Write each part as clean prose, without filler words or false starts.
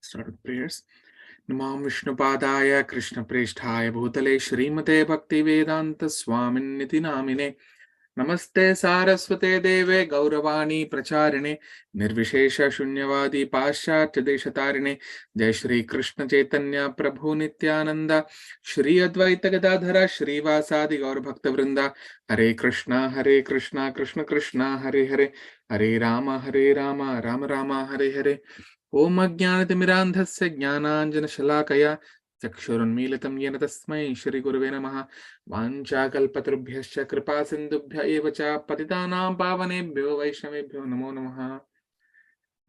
Start with prayers. Namam Vishnupadaya Krishna Preshthaya Bhutale Srimate Bhakti Vedanta Swamin Niti Namine Namaste Saraswate Deve Gauravani Pracharine Nirvishesha Shunyavadi Paschatya Deshatarine Jai Shri Krishna Chaitanya Prabhu Nityananda Shri Advaita Gadadhara Shri Vasadi Gaur Bhakta Vrinda Hare Krishna Krishna Krishna Hare Hare Hare Rama Rama Rama Hare Hare ओम अज्ञानतिमिरान्धस्य ज्ञानाञ्जनशलाकया चक्षुरुन्मीलितं येन तस्मै श्रीगुरुवे नमः। वाञ्छाकल्पतरुभ्यश्च कृपासिन्धुभ्य एव च पतितानां पावनेभ्यो वैष्णवेभ्यो नमो नमः।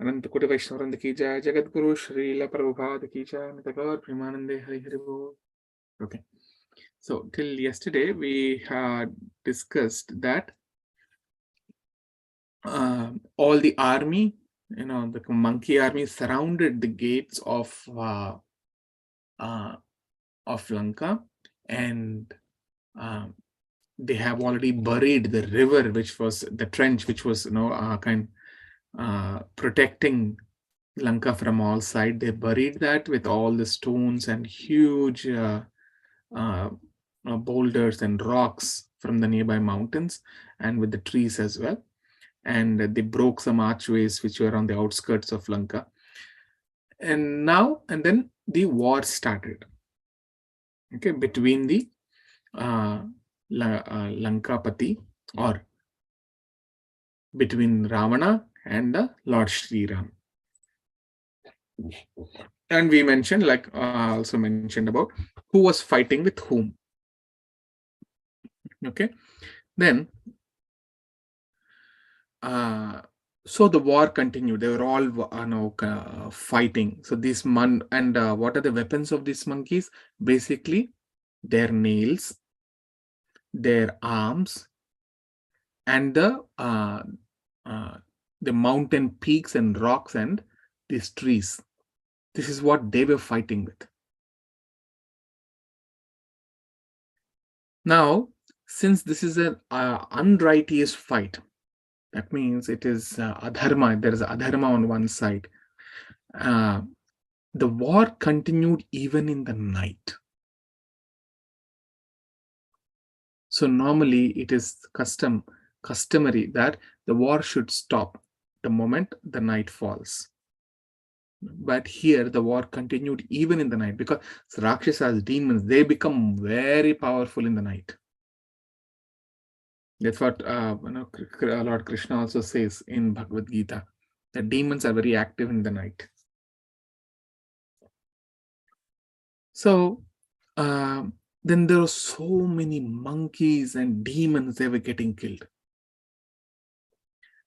अनंत कोटि वैष्णववृंद की जय। जगद्गुरु श्रील प्रभुपाद की जय। नितगौर प्रेमानंदे हरि हरि बोल। Okay, so till yesterday we had discussed that all the army, the monkey army surrounded the gates of Lanka, and they have already buried the river, which was the trench, which was protecting Lanka from all sides. They buried that with all the stones and huge boulders and rocks from the nearby mountains, and with the trees as well. And they broke some archways which were on the outskirts of Lanka. And then the war started, okay, between the Lankapati, or between Ravana and the Lord Sri Ram. And we mentioned, like also mentioned, about who was fighting with whom. Okay, then so the war continued. They were all fighting. So this and what are the weapons of these monkeys? Basically, their nails, their arms, and the mountain peaks and rocks and these trees. This is what they were fighting with. Now, since this is an unrighteous fight, that means it is adharma. There is adharma on one side. The war continued even in the night. So normally it is customary that the war should stop the moment the night falls. But here the war continued even in the night, because Rakshasas, demons, they become very powerful in the night. That's what Lord Krishna also says in Bhagavad Gita, that demons are very active in the night. So then there were so many monkeys and demons, they were getting killed.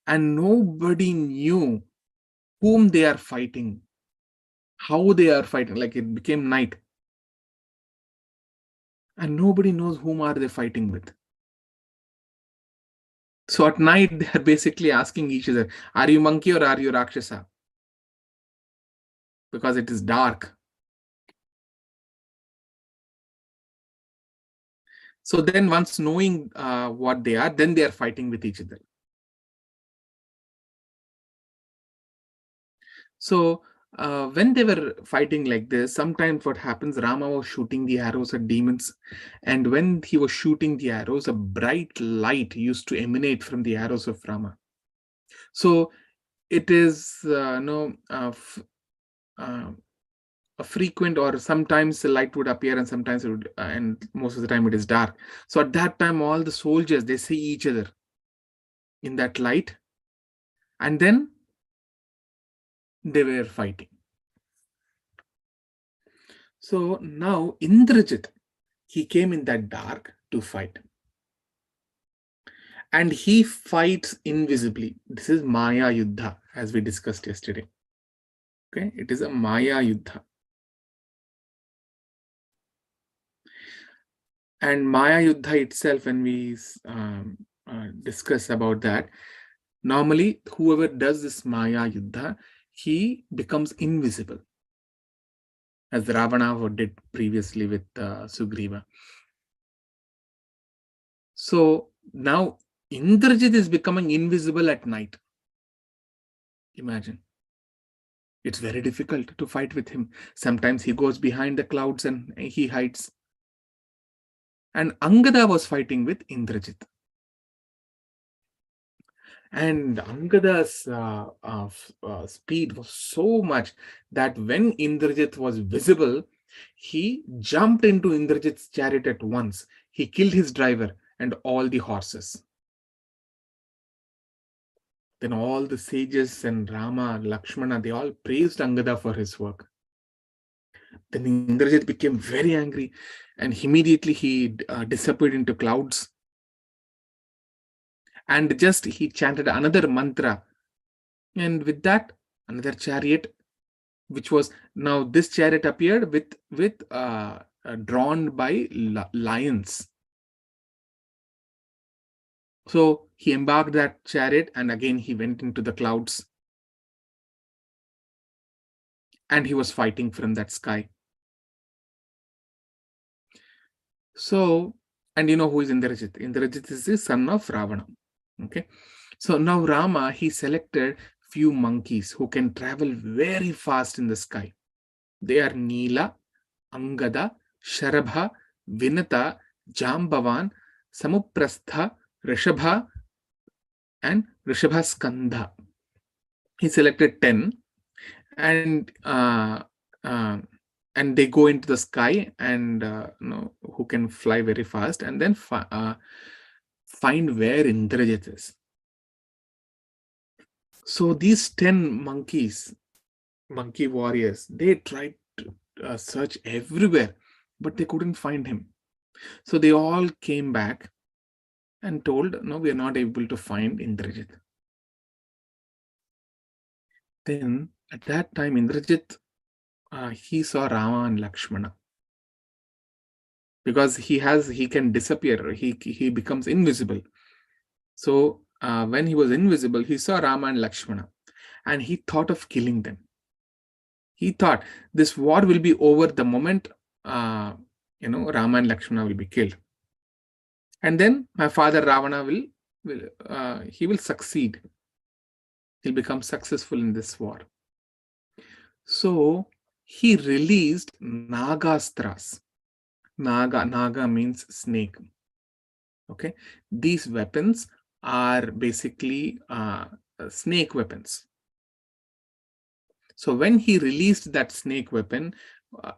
And nobody knew whom they are fighting, how they are fighting. Like, it became night. And nobody knows whom are they fighting with. So at night, they are basically asking each other, are you monkey or are you Rakshasa? Because it is dark. So then once knowing what they are, then they are fighting with each other. So when they were fighting like this, sometimes what happens, Rama was shooting the arrows at demons. And when he was shooting the arrows, a bright light used to emanate from the arrows of Rama. So it is a frequent, or sometimes the light would appear and sometimes it would, and most of the time it is dark. So at that time, all the soldiers, they see each other in that light, and then they were fighting. So now Indrajit, he came in that dark to fight. And he fights invisibly. This is Maya Yuddha, as we discussed yesterday. Okay, it is a Maya Yuddha. And Maya Yuddha itself, when we discuss about that, normally whoever does this Maya Yuddha, he becomes invisible, as Ravana did previously with Sugriva. So now Indrajit is becoming invisible at night. Imagine. It's very difficult to fight with him. Sometimes he goes behind the clouds and he hides. And Angada was fighting with Indrajit. And Angada's speed was so much that when Indrajit was visible, he jumped into Indrajit's chariot at once. He killed his driver and all the horses. Then all the sages and Rama, Lakshmana, they all praised Angada for his work. Then Indrajit became very angry and immediately he disappeared into clouds. And just he chanted another mantra. And with that, another chariot, which was now this chariot appeared with drawn by lions. So he embarked that chariot and again he went into the clouds. And he was fighting from that sky. So, and you know who is Indrajit? Indrajit is the son of Ravana. Okay. So now Rama, he selected few monkeys who can travel very fast in the sky. They are Neela, Angada, Sharabha, Vinata, Jambavan, Samuprastha, Rishabha, and Rishabha Skandha. He selected 10 and they go into the sky and who can fly very fast and then find where Indrajit is. So these 10 monkey warriors, they tried to search everywhere, but they couldn't find him. So they all came back and told, no, we are not able to find Indrajit. Then at that time, Indrajit, he saw Rama and Lakshmana. Because he can disappear, he becomes invisible. So when he was invisible, he saw Rama and Lakshmana and he thought of killing them. He thought this war will be over the moment Rama and Lakshmana will be killed. And then my father Ravana will succeed. He'll become successful in this war. So he released Nagastras. Naga means snake. Okay, these weapons are basically snake weapons. So when he released that snake weapon,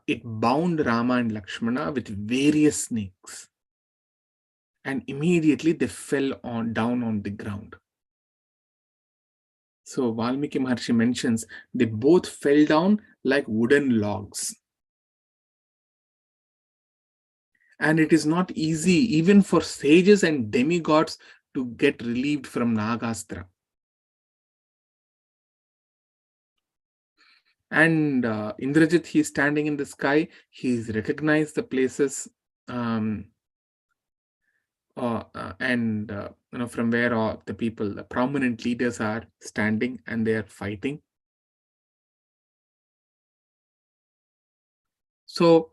it bound Rama and Lakshmana with various snakes. And immediately they fell down on the ground. So Valmiki Maharshi mentions they both fell down like wooden logs. And it is not easy even for sages and demigods to get relieved from Nagastra. And Indrajit, he is standing in the sky. He's recognized the places and from where all the people, the prominent leaders are standing and they are fighting. So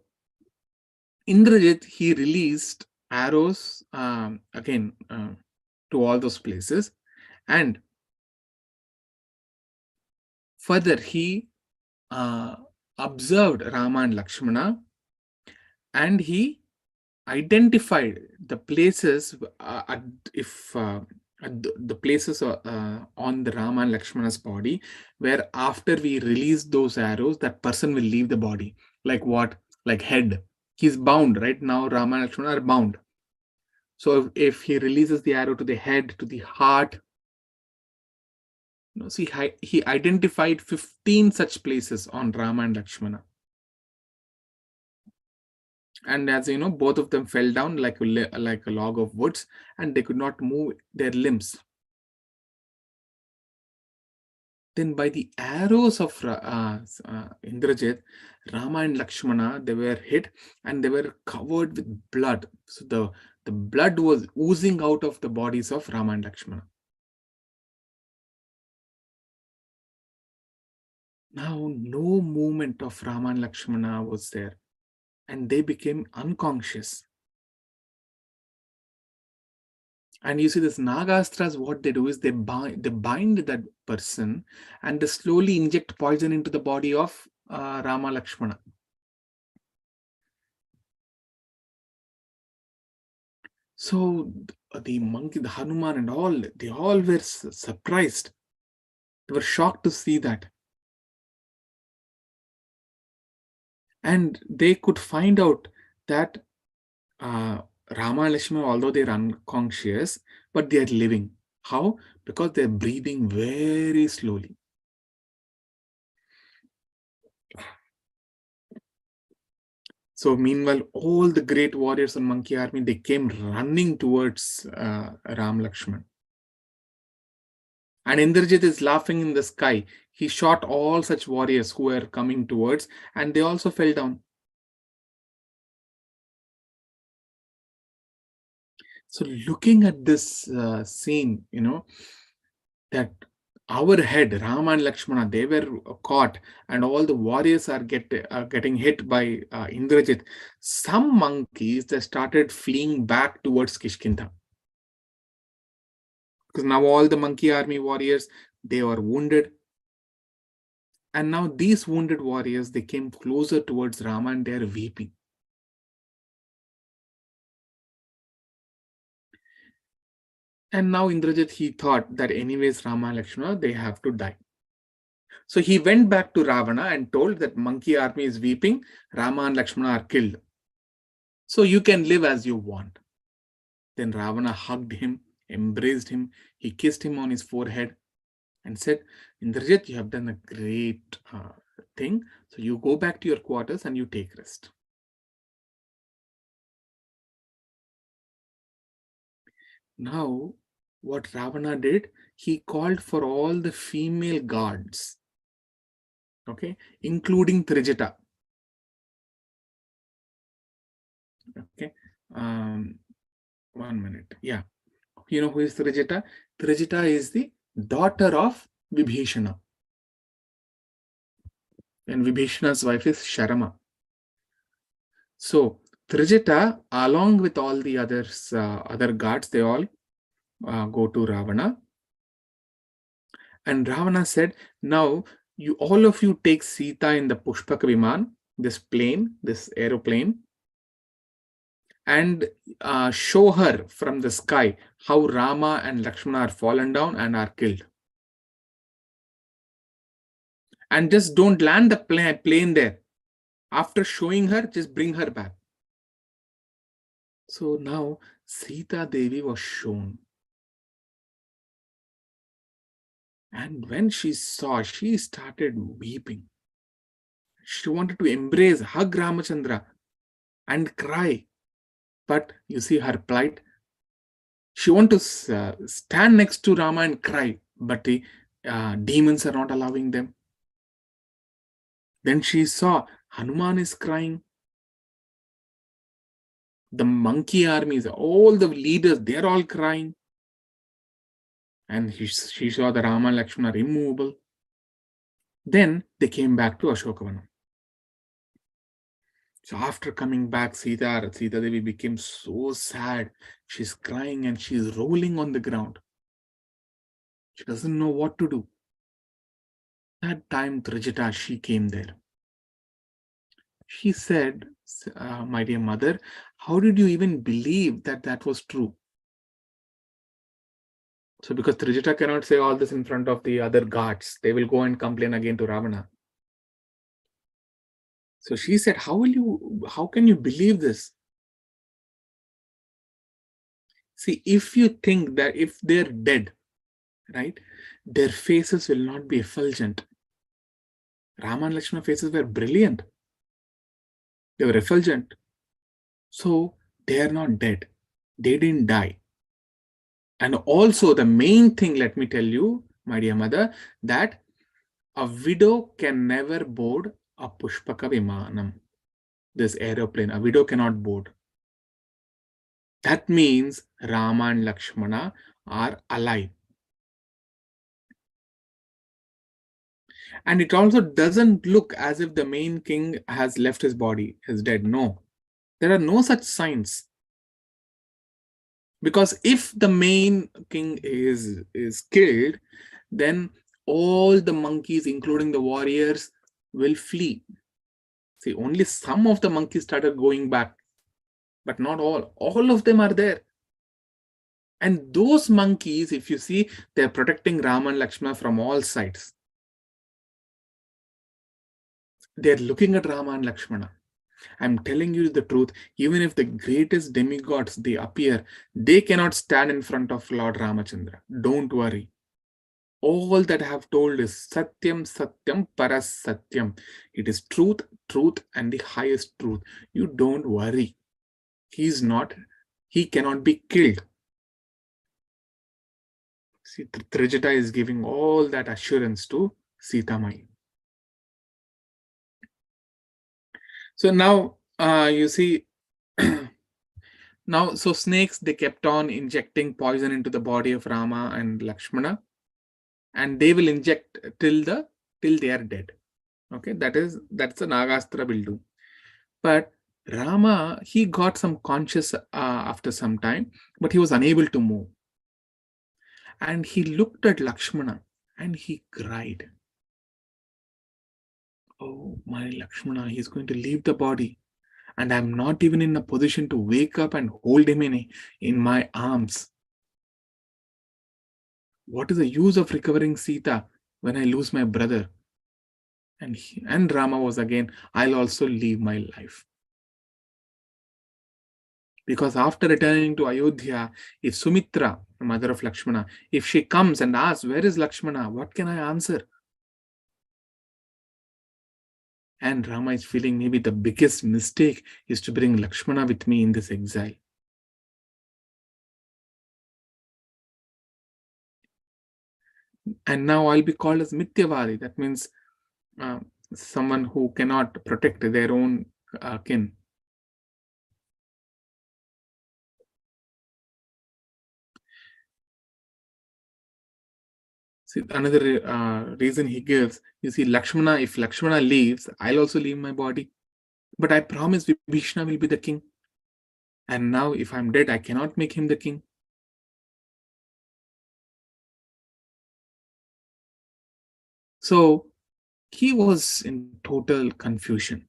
Indrajit, he released arrows again to all those places, and further he observed Rama and Lakshmana, and he identified the places the places on the Rama and Lakshmana's body where after we release those arrows, that person will leave the body. Like what? Like head. He's bound right now. Rama and Lakshmana are bound. So if he releases the arrow to the head, to the heart, see, he identified 15 such places on Rama and Lakshmana. And as you know, both of them fell down like a log of woods, and they could not move their limbs. Then by the arrows of Indrajit, Rama and Lakshmana, they were hit and they were covered with blood. So the blood was oozing out of the bodies of Rama and Lakshmana. Now, no movement of Rama and Lakshmana was there, and they became unconscious. And you see, this Nagastras, what they do is they bind that person and they slowly inject poison into the body of Rama Lakshmana. So the monkey, the Hanuman and all, they all were surprised. They were shocked to see that. And they could find out that Rama and Lakshmana, although they're unconscious, but they are living. How? Because they're breathing very slowly. So meanwhile, all the great warriors and monkey army, they came running towards Ram Lakshman. And Indrajit is laughing in the sky. He shot all such warriors who were coming towards, and they also fell down. So looking at this scene, that our head, Rama and Lakshmana, they were caught, and all the warriors are getting hit by Indrajit. Some monkeys, they started fleeing back towards Kishkinda. Because now all the monkey army warriors, they were wounded. And now these wounded warriors, they came closer towards Rama and they are weeping. And now Indrajit, he thought that anyways Rama and Lakshmana, they have to die. So he went back to Ravana and told that monkey army is weeping, Rama and Lakshmana are killed. So you can live as you want. Then Ravana hugged him, embraced him, he kissed him on his forehead and said, Indrajit, you have done a great thing. So you go back to your quarters and you take rest. Now, what Ravana did, he called for all the female guards, okay, including Trijata. Okay, 1 minute. Yeah, you know who is Trijata? Trijata is the daughter of Vibhishana, and Vibhishana's wife is Sharama. So Trijata, along with all the others, other guards, they all go to Ravana. And Ravana said, now you all of you take Sita in the Pushpaka Viman, this plane, this aeroplane, and show her from the sky how Rama and Lakshmana are fallen down and are killed. And just don't land the plane there. After showing her, just bring her back. So now Sita Devi was shown. And when she saw, she started weeping. She wanted to embrace, hug Ramachandra and cry. But you see her plight. She wants to stand next to Rama and cry, but the demons are not allowing them. Then she saw Hanuman is crying. The monkey armies, all the leaders, they're all crying. And she saw the Rama and Lakshmana immovable. Then they came back to Ashokavanam. So after coming back, Sita Devi became so sad. She's crying and she's rolling on the ground. She doesn't know what to do. That time, Trijata, she came there. She said, my dear mother, how did you even believe that that was true? So because Trijata cannot say all this in front of the other guards, they will go and complain again to Ravana. So she said, how can you believe this? See, if you think that if they're dead, right, their faces will not be effulgent. Rama and Lakshmana faces were brilliant. They were effulgent. So they are not dead. They didn't die. And also the main thing, let me tell you, my dear mother, that a widow can never board a Pushpaka Vimanam, this aeroplane. A widow cannot board. That means Rama and Lakshmana are alive. And it also doesn't look as if the main king has left his body, is dead. No, there are no such signs. Because if the main king is killed, then all the monkeys, including the warriors, will flee. See, only some of the monkeys started going back, but not all. All of them are there. And those monkeys, if you see, they're protecting Rama and Lakshmana from all sides. They're looking at Rama and Lakshmana. I'm telling you the truth, even if the greatest demigods they appear, they cannot stand in front of Lord Ramachandra. Don't worry. All that I have told is Satyam, Satyam, Paras Satyam. It is truth, truth, and the highest truth. You don't worry. He cannot be killed. See, Trijata is giving all that assurance to Sita Mai. So now, you see, now, so snakes, they kept on injecting poison into the body of Rama and Lakshmana, and they will inject till they are dead. Okay, that's the Nagastra will do. But Rama, he got some conscious after some time, but he was unable to move. And he looked at Lakshmana and he cried. Oh, my Lakshmana, he's going to leave the body. And I'm not even in a position to wake up and hold him in my arms. What is the use of recovering Sita when I lose my brother? And Rama was again, I'll also leave my life. Because after returning to Ayodhya, if Sumitra, the mother of Lakshmana, if she comes and asks, where is Lakshmana? What can I answer? And Rama is feeling maybe the biggest mistake is to bring Lakshmana with me in this exile. And now I'll be called as Mityavadi. That means someone who cannot protect their own kin. See, another reason he gives, you see, Lakshmana, if Lakshmana leaves, I'll also leave my body. But I promise Vibhishana will be the king. And now if I'm dead, I cannot make him the king. So he was in total confusion.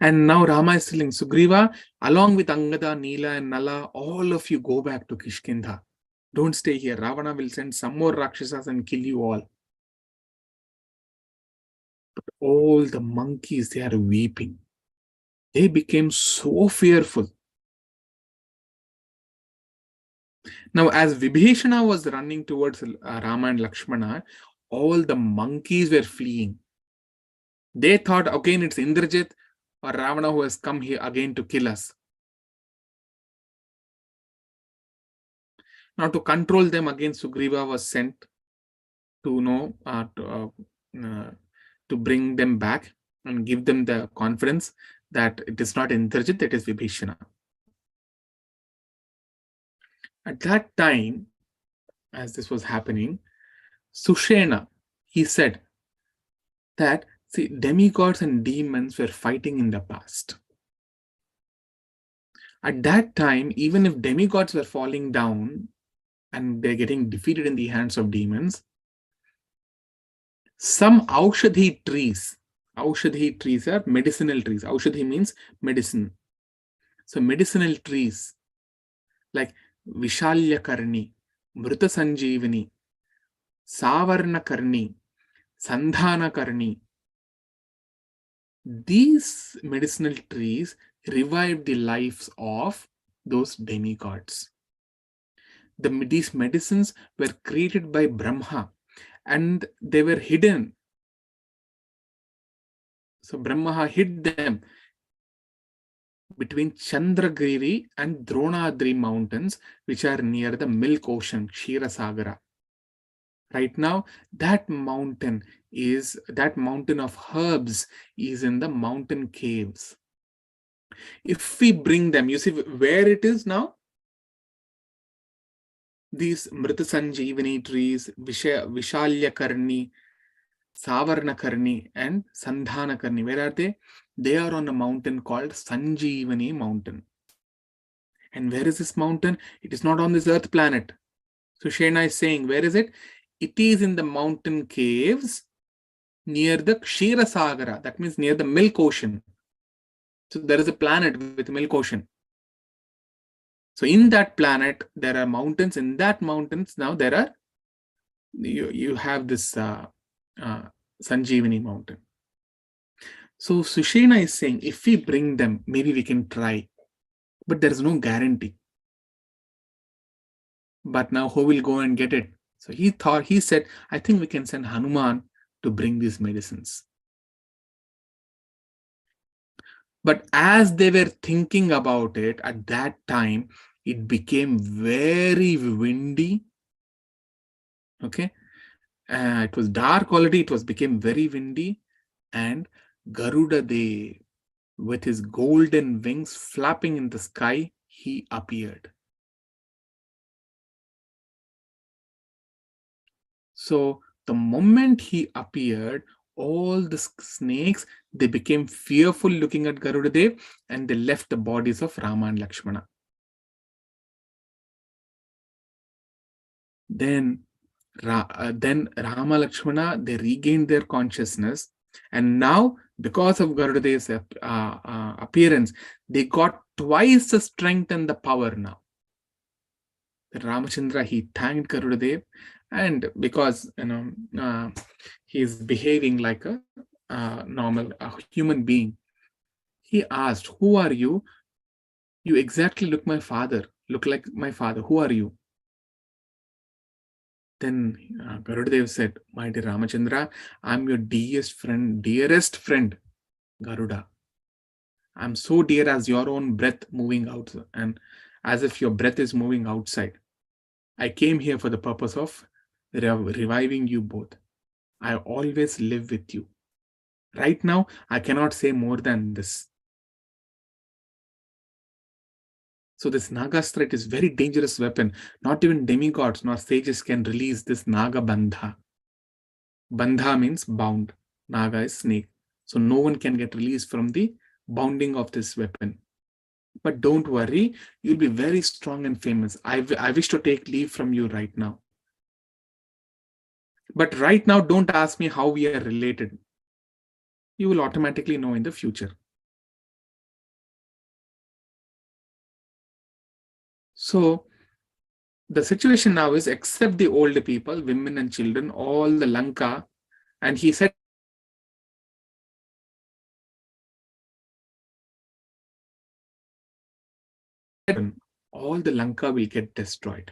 And now Rama is telling Sugriva, along with Angada, Neela, and Nala, all of you go back to Kishkindha. Don't stay here. Ravana will send some more Rakshasas and kill you all. But all the monkeys, they are weeping. They became so fearful. Now, as Vibhishana was running towards Rama and Lakshmana, all the monkeys were fleeing. They thought, again, it's Indrajit or Ravana who has come here again to kill us. Now, to control them, again, Sugriva was sent to to bring them back and give them the confidence that it is not Indrajit, it is Vibhishana. At that time, as this was happening, Sushena, he said that, see, demigods and demons were fighting in the past. At that time, even if demigods were falling down and they're getting defeated in the hands of demons, some Aushadhi trees are medicinal trees. Aushadhi means medicine. So medicinal trees like Vishalya Karni, Mrita Sanjeevani, Savarna Karni, Sandhana Karni, these medicinal trees revived the lives of those demigods. These medicines were created by Brahma and they were hidden. So Brahma hid them between Chandragiri and Dronadri mountains, which are near the Milk Ocean, Ksheerasagara. Right now, that mountain of herbs is in the mountain caves. If we bring them, you see where it is now? These Mrita Sanjeevani trees, Vishalya Karni, Savarnakarni and Sandhanakarni. Where are they? They are on a mountain called Sanjeevani mountain. And where is this mountain? It is not on this earth planet. Sushena is saying, where is it? It is in the mountain caves near the Kshira Sagara. That means near the Milk Ocean. So there is a planet with Milk Ocean. So in that planet, there are mountains. In that mountains, now there are, you have this Sanjeevani mountain. So Sushena is saying, if we bring them, maybe we can try. But there is no guarantee. But now who will go and get it? So he said, I think we can send Hanuman to bring these medicines. But as they were thinking about it at that time, it became very windy. Okay. It was dark already. It became very windy. And Garuda Dev, with his golden wings flapping in the sky, he appeared. So the moment he appeared, all the snakes, they became fearful looking at Garuda Dev, and they left the bodies of Rama and Lakshmana. Then Rama Lakshmana, they regained their consciousness, and now because of Garuda Dev's appearance, they got twice the strength and the power now. Ramachandra, he thanked Garuda Dev, and because he is behaving like a normal human being, he asked, "Who are you? You exactly look like my father. Who are you?" Then Garuda Dev said, "My dear Ramachandra, I'm your dearest friend, Garuda. I'm so dear as your own breath moving out, and as if your breath is moving outside. I came here for the purpose of reviving you both. I always live with you. Right now, I cannot say more than this." So this Nagastra is very dangerous weapon. Not even demigods nor sages can release this Naga Bandha. Bandha means bound. Naga is snake. So no one can get released from the bounding of this weapon. But don't worry, you'll be very strong and famous. I wish to take leave from you right now. But right now, don't ask me how we are related. You will automatically know in the future. So the situation now is, except the old people, women and children, all the Lanka, and he said, all the Lanka will get destroyed.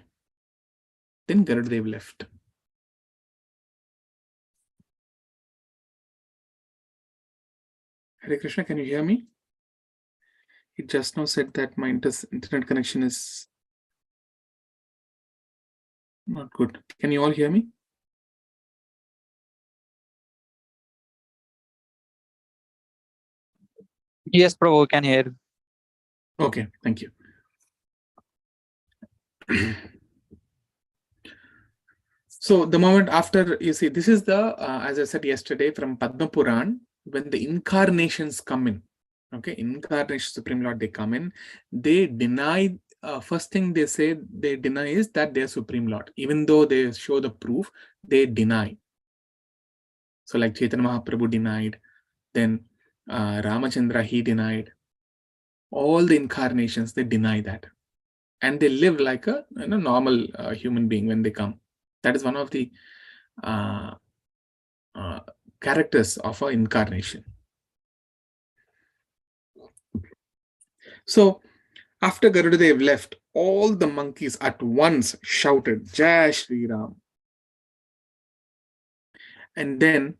Then Garudev left. Hare Krishna, can you hear me? He just now said that my internet connection is not good. Can you all hear me? Yes, Prabhu, can hear. Okay, thank you. So the moment after, you see, this is the, as I said yesterday, from Padma Puran, when the incarnations come in, okay, incarnation Supreme Lord, they come in, they deny, first thing they deny is that they are Supreme Lord. Even though they show the proof, they deny. So like Chaitanya Mahaprabhu denied, then Ramachandra, he denied. All the incarnations, they deny that. And they live like a normal human being when they come. That is one of the characters of an incarnation. So after Garudadev left, all the monkeys at once shouted, "Jai Shri Ram." And then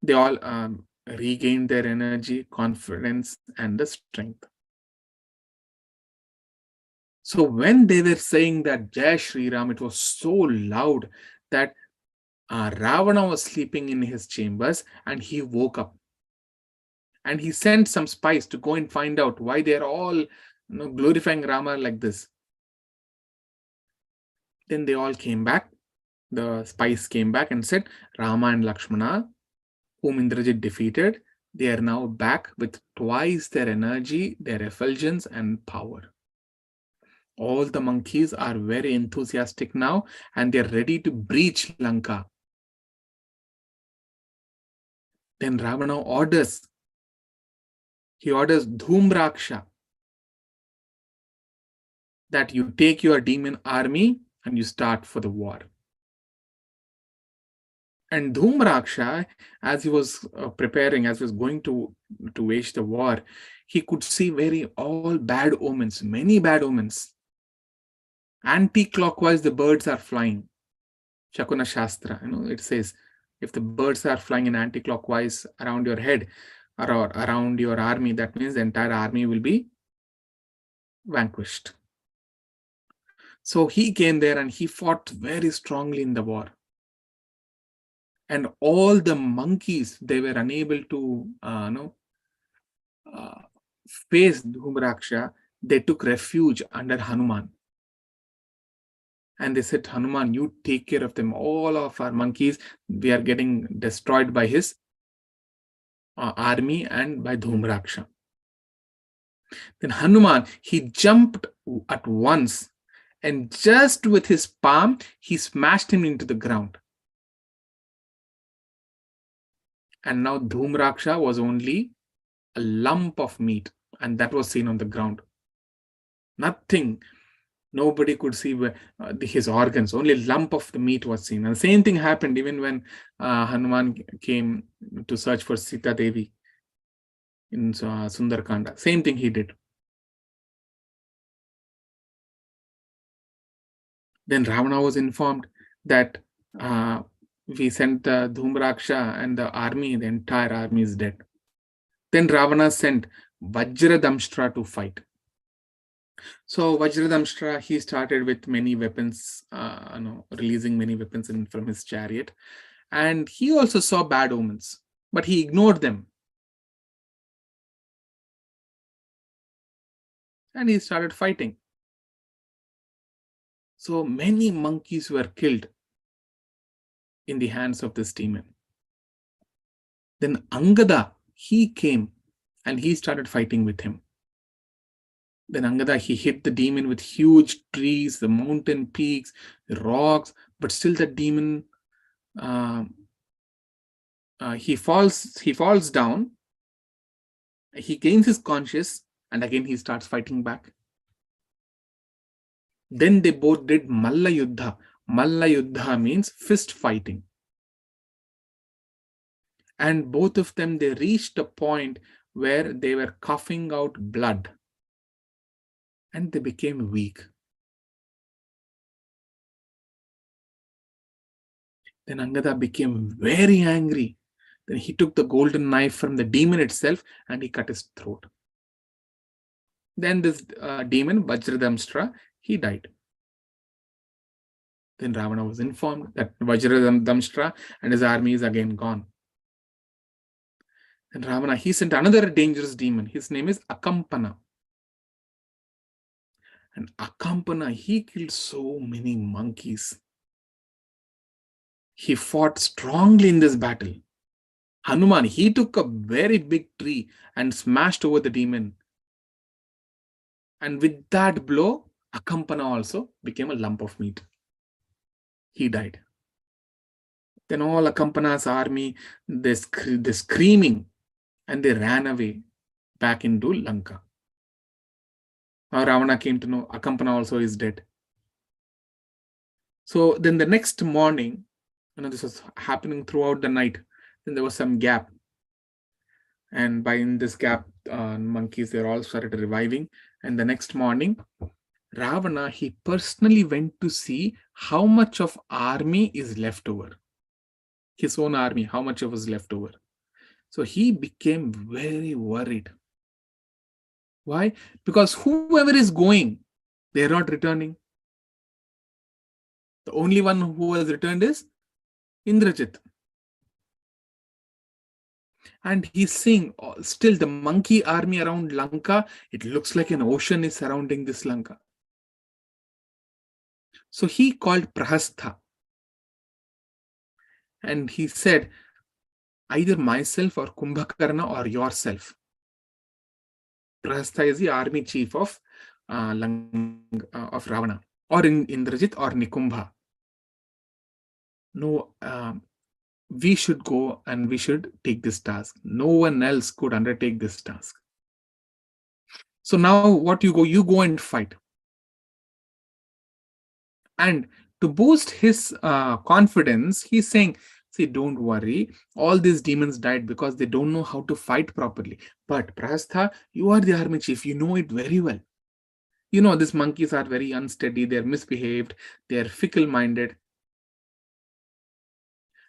they all regained their energy, confidence, and the strength. So when they were saying that Jai Shri Ram, it was so loud that Ravana was sleeping in his chambers and he woke up. And he sent some spies to go and find out why they are all glorifying Rama like this. Then they all came back the spies came back and said, Rama and Lakshmana, whom Indrajit defeated, they are now back with twice their energy, their effulgence and power. All the monkeys are very enthusiastic now and they're ready to breach Lanka. Then Ravana orders Dhumraksha that you take your demon army and you start for the war. And Dhumraksha, as he was preparing, as he was going to wage the war, he could see all bad omens, many bad omens. Anti-clockwise, the birds are flying. Shakuna Shastra, it says, if the birds are flying in anti-clockwise around your head or around your army, that means the entire army will be vanquished. So he came there and he fought very strongly in the war. And all the monkeys, they were unable to face Dhumraksha. They took refuge under Hanuman. And they said, Hanuman, you take care of them. All of our monkeys, we are getting destroyed by his army and by Dhumraksha. Then Hanuman, he jumped at once and just with his palm, he smashed him into the ground. And now Dhumraksha was only a lump of meat, and that was seen on the ground. Nothing. Nobody could see his organs. Only a lump of the meat was seen. And the same thing happened even when Hanuman came to search for Sita Devi in Sundar Kanda. Same thing he did. Then Ravana was informed that we sent Dhumraksha and the army, the entire army is dead. Then Ravana sent Vajradamshtra to fight. So Vajradamshtra, he started with many weapons, releasing many weapons from his chariot. And he also saw bad omens, but he ignored them. And he started fighting. So many monkeys were killed in the hands of this demon. Then Angada, he came and he started fighting with him. Then Angada, he hit the demon with huge trees, the mountain peaks, the rocks, but still the demon, he falls down, he gains his conscience, and again he starts fighting back. Then they both did Malla Yuddha. Malla Yuddha means fist fighting. And both of them, they reached a point where they were coughing out blood. And they became weak. Then Angada became very angry. Then he took the golden knife from the demon itself and he cut his throat. Then this demon, Vajradamshtra, he died. Then Ravana was informed that Vajradamshtra and his army is again gone. Then Ravana, he sent another dangerous demon. His name is Akampana. And Akampana, he killed so many monkeys. He fought strongly in this battle. Hanuman, he took a very big tree and smashed over the demon. And with that blow, Akampana also became a lump of meat. He died. Then all Akampana's army, they screaming and they ran away back into Lanka. Now Ravana came to know Akampana also is dead. So then the next morning, this was happening throughout the night. Then there was some gap. And in this gap, monkeys, they all started reviving. And the next morning, Ravana, he personally went to see how much of army is left over. His own army, how much of was left over. So he became very worried. Why? Because whoever is going, they are not returning. The only one who has returned is Indrajit. And he's seeing still the monkey army around Lanka. It looks like an ocean is surrounding this Lanka. So he called Prahastha. And he said, either myself or Kumbhakarna or yourself. Prahasta is the army chief of of Ravana, or in Indrajit or Nikumbha. No, we should go and we should take this task. No one else could undertake this task. So now what you go and fight. And to boost his confidence, he's saying, see, don't worry. All these demons died because they don't know how to fight properly. But Prastha, you are the army chief. You know it very well. You know, these monkeys are very unsteady. They're misbehaved. They're fickle-minded.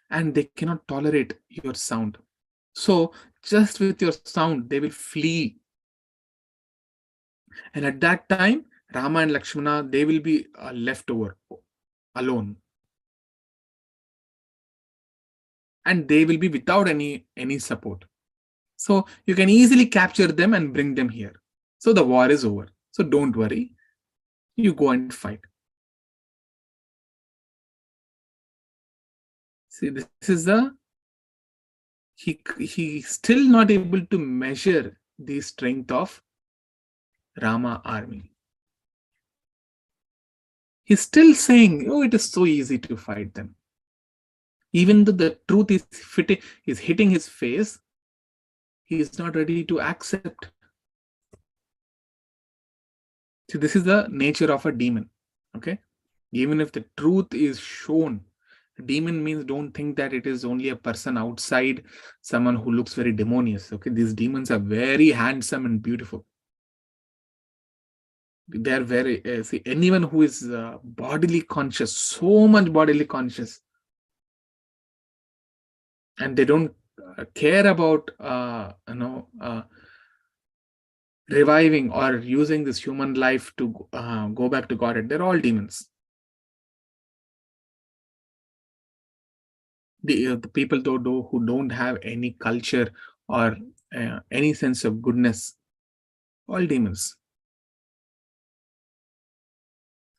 And they cannot tolerate your sound. So just with your sound, they will flee. And at that time, Rama and Lakshmana, they will be left over alone. And they will be without any support. So you can easily capture them and bring them here. So the war is over. So don't worry. You go and fight. See, this is he still not able to measure the strength of Rama army. He's still saying, oh, it is so easy to fight them. Even though the truth is hitting his face, he is not ready to accept. See, this is the nature of a demon. Okay, even if the truth is shown, demon means don't think that it is only a person outside, someone who looks very demonious. Okay, these demons are very handsome and beautiful. They are very see, anyone who is bodily conscious, so much bodily conscious, and they don't care about reviving or using this human life to go back to Godhead. They're all demons. The people who don't have any culture or any sense of goodness, all demons.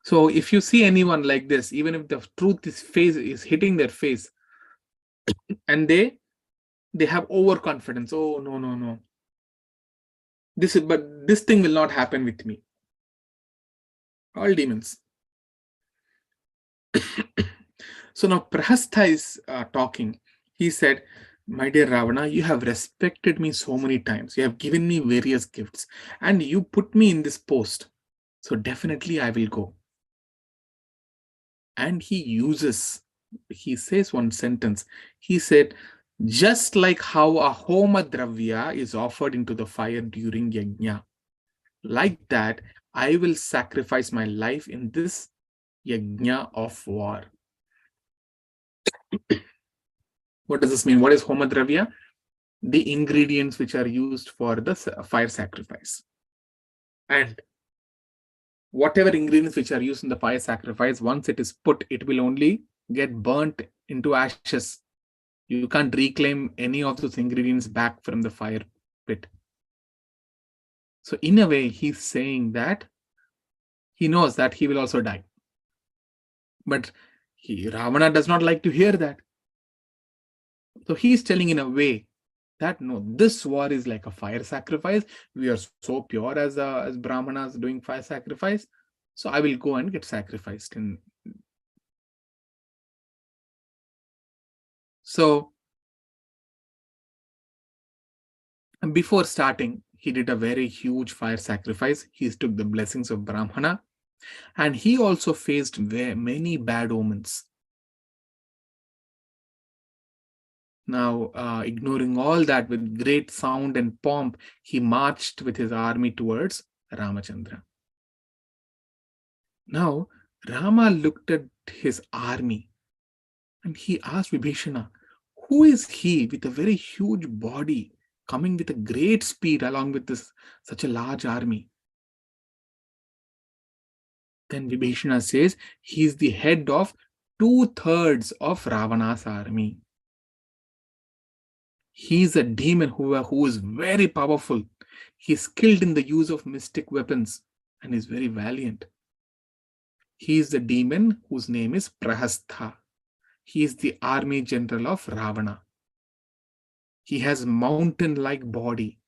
So if you see anyone like this, even if the truth is hitting their face, and they have overconfidence. Oh, no. But this thing will not happen with me. All demons. So now Prahastha is talking. He said, my dear Ravana, you have respected me so many times. You have given me various gifts and you put me in this post. So definitely I will go. And he says one sentence. He said, just like how a homa dravya is offered into the fire during yajna, like that, I will sacrifice my life in this yajna of war. What does this mean? What is homa dravya? The ingredients which are used for the fire sacrifice. And whatever ingredients which are used in the fire sacrifice, once it is put, it will only get burnt into ashes. You can't reclaim any of those ingredients back from the fire pit. So in a way, he's saying that he knows that he will also die. But Ravana does not like to hear that. So he's telling in a way that no, this war is like a fire sacrifice. We are so pure as Brahmanas doing fire sacrifice. So I will go and get sacrificed. So before starting, he did a very huge fire sacrifice. He took the blessings of Brahmana. And he also faced many bad omens. Now, ignoring all that, with great sound and pomp, he marched with his army towards Ramachandra. Now, Rama looked at his army and he asked Vibhishana, who is he with a very huge body coming with a great speed along with such a large army? Then Vibhishana says, he is the head of 2/3 of Ravana's army. He is a demon who is very powerful. He is skilled in the use of mystic weapons and is very valiant. He is the demon whose name is Prahastha. He is the army general of Ravana. He has mountain-like body.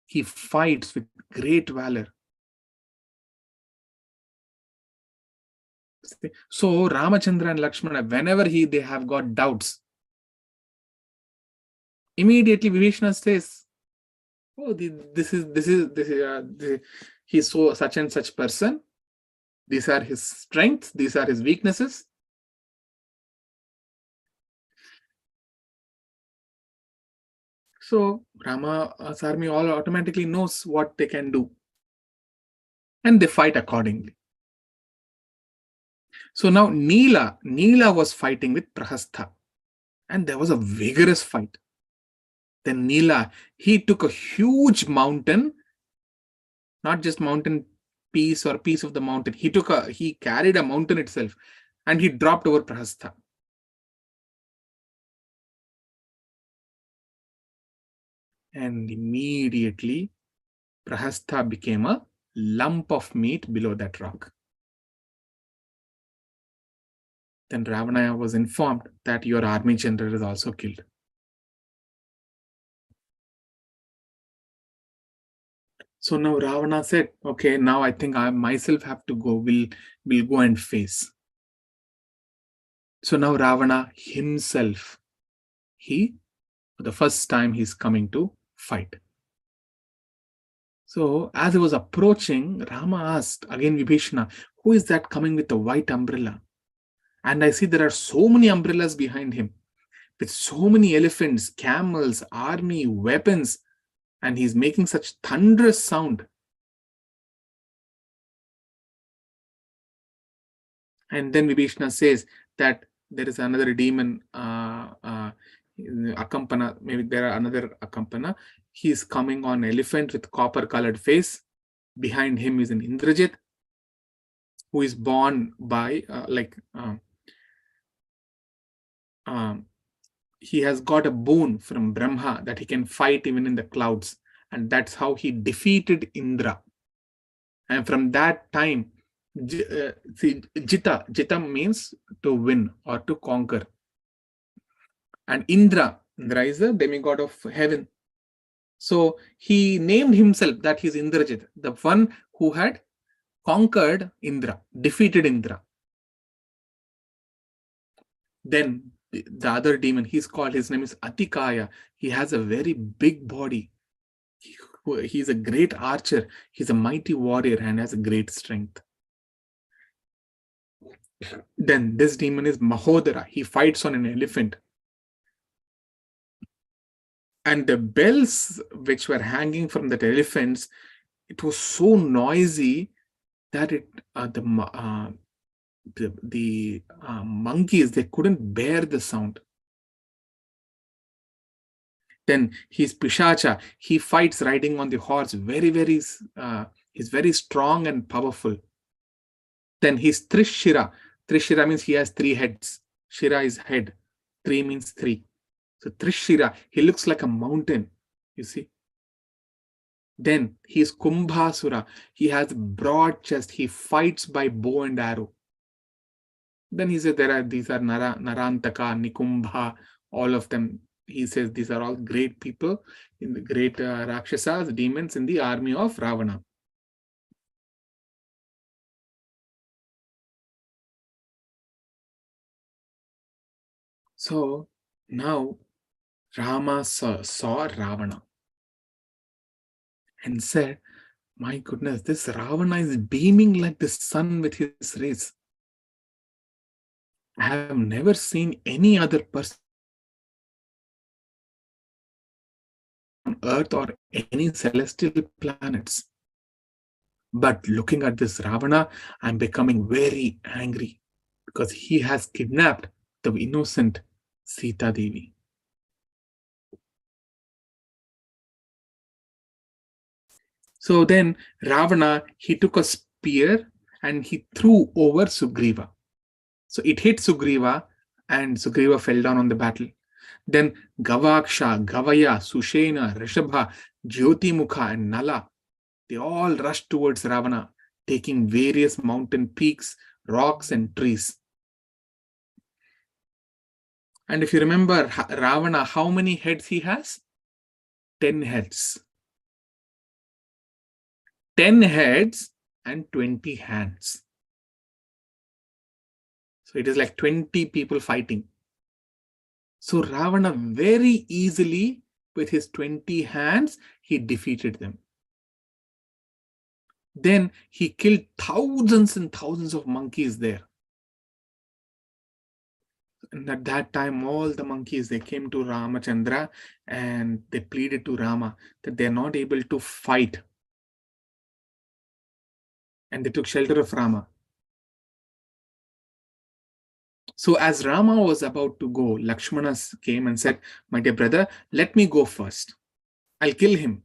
He fights with great valor. So Ramachandra and Lakshmana, whenever they have got doubts, immediately Vibhishana says, "Oh, he's so such and such person. These are his strengths. These are his weaknesses." So Rama's army all automatically knows what they can do, and they fight accordingly. So now Neela was fighting with Prahastha, and there was a vigorous fight. Then Neela, he took a huge mountain, not just mountain piece or piece of the mountain. He carried a mountain itself, and he dropped over Prahastha. And immediately Prahastha became a lump of meat below that rock. Then Ravana was informed that your army general is also killed. So now Ravana said, okay, now I think I myself have to go. We'll go and face. So now Ravana himself, for the first time, he's coming to fight. So as he was approaching, Rama asked again Vibhishana, who is that coming with the white umbrella? And I see there are so many umbrellas behind him, with so many elephants, camels, army, weapons, and he's making such thunderous sound. And then Vibhishana says that there is another demon, Akampana, maybe there are another Akampana. He's coming on elephant with copper-colored face. Behind him is an Indrajit, who is born by, he has got a boon from Brahma that he can fight even in the clouds. And that's how he defeated Indra. And from that time, Jita means to win or to conquer. And Indra is the demigod of heaven. So he named himself that he's Indrajit, the one who had conquered Indra, defeated Indra. Then the other demon, his name is Atikaya. He has a very big body. He's a great archer. He's a mighty warrior and has a great strength. Then this demon is Mahodara. He fights on an elephant. And the bells which were hanging from the elephants, it was so noisy that the monkeys, they couldn't bear the sound. Then he's Pishacha. He fights riding on the horse. He's very strong and powerful. Then he's Trishira. Trishira means he has 3 heads. Shira is head. 3 means 3. So Trishira, he looks like a mountain, you see. Then he's Kumbhasura. He has broad chest. He fights by bow and arrow. Then he said these are Narantaka, Nikumbha, all of them. He says these are all great people, in the great Rakshasas, demons in the army of Ravana. So now Rama saw Ravana and said, my goodness, this Ravana is beaming like the sun with his rays. I have never seen any other person on Earth or any celestial planets. But looking at this Ravana, I'm becoming very angry because he has kidnapped the innocent Sita Devi. So then Ravana, he took a spear and he threw over Sugriva. So it hit Sugriva and Sugriva fell down on the battle. Then Gavaksha, Gavaya, Sushena, Rishabha, Jyotimukha and Nala, they all rushed towards Ravana, taking various mountain peaks, rocks and trees. And if you remember Ravana, how many heads he has? 10 heads. 10 heads and 20 hands. So it is like 20 people fighting. So Ravana very easily, with his 20 hands, he defeated them. Then he killed thousands and thousands of monkeys there. And at that time, all the monkeys, they came to Ramachandra and they pleaded to Rama that they are not able to fight. And they took shelter of Rama. So as Rama was about to go, Lakshmana came and said, "My dear brother, let me go first. I'll kill him."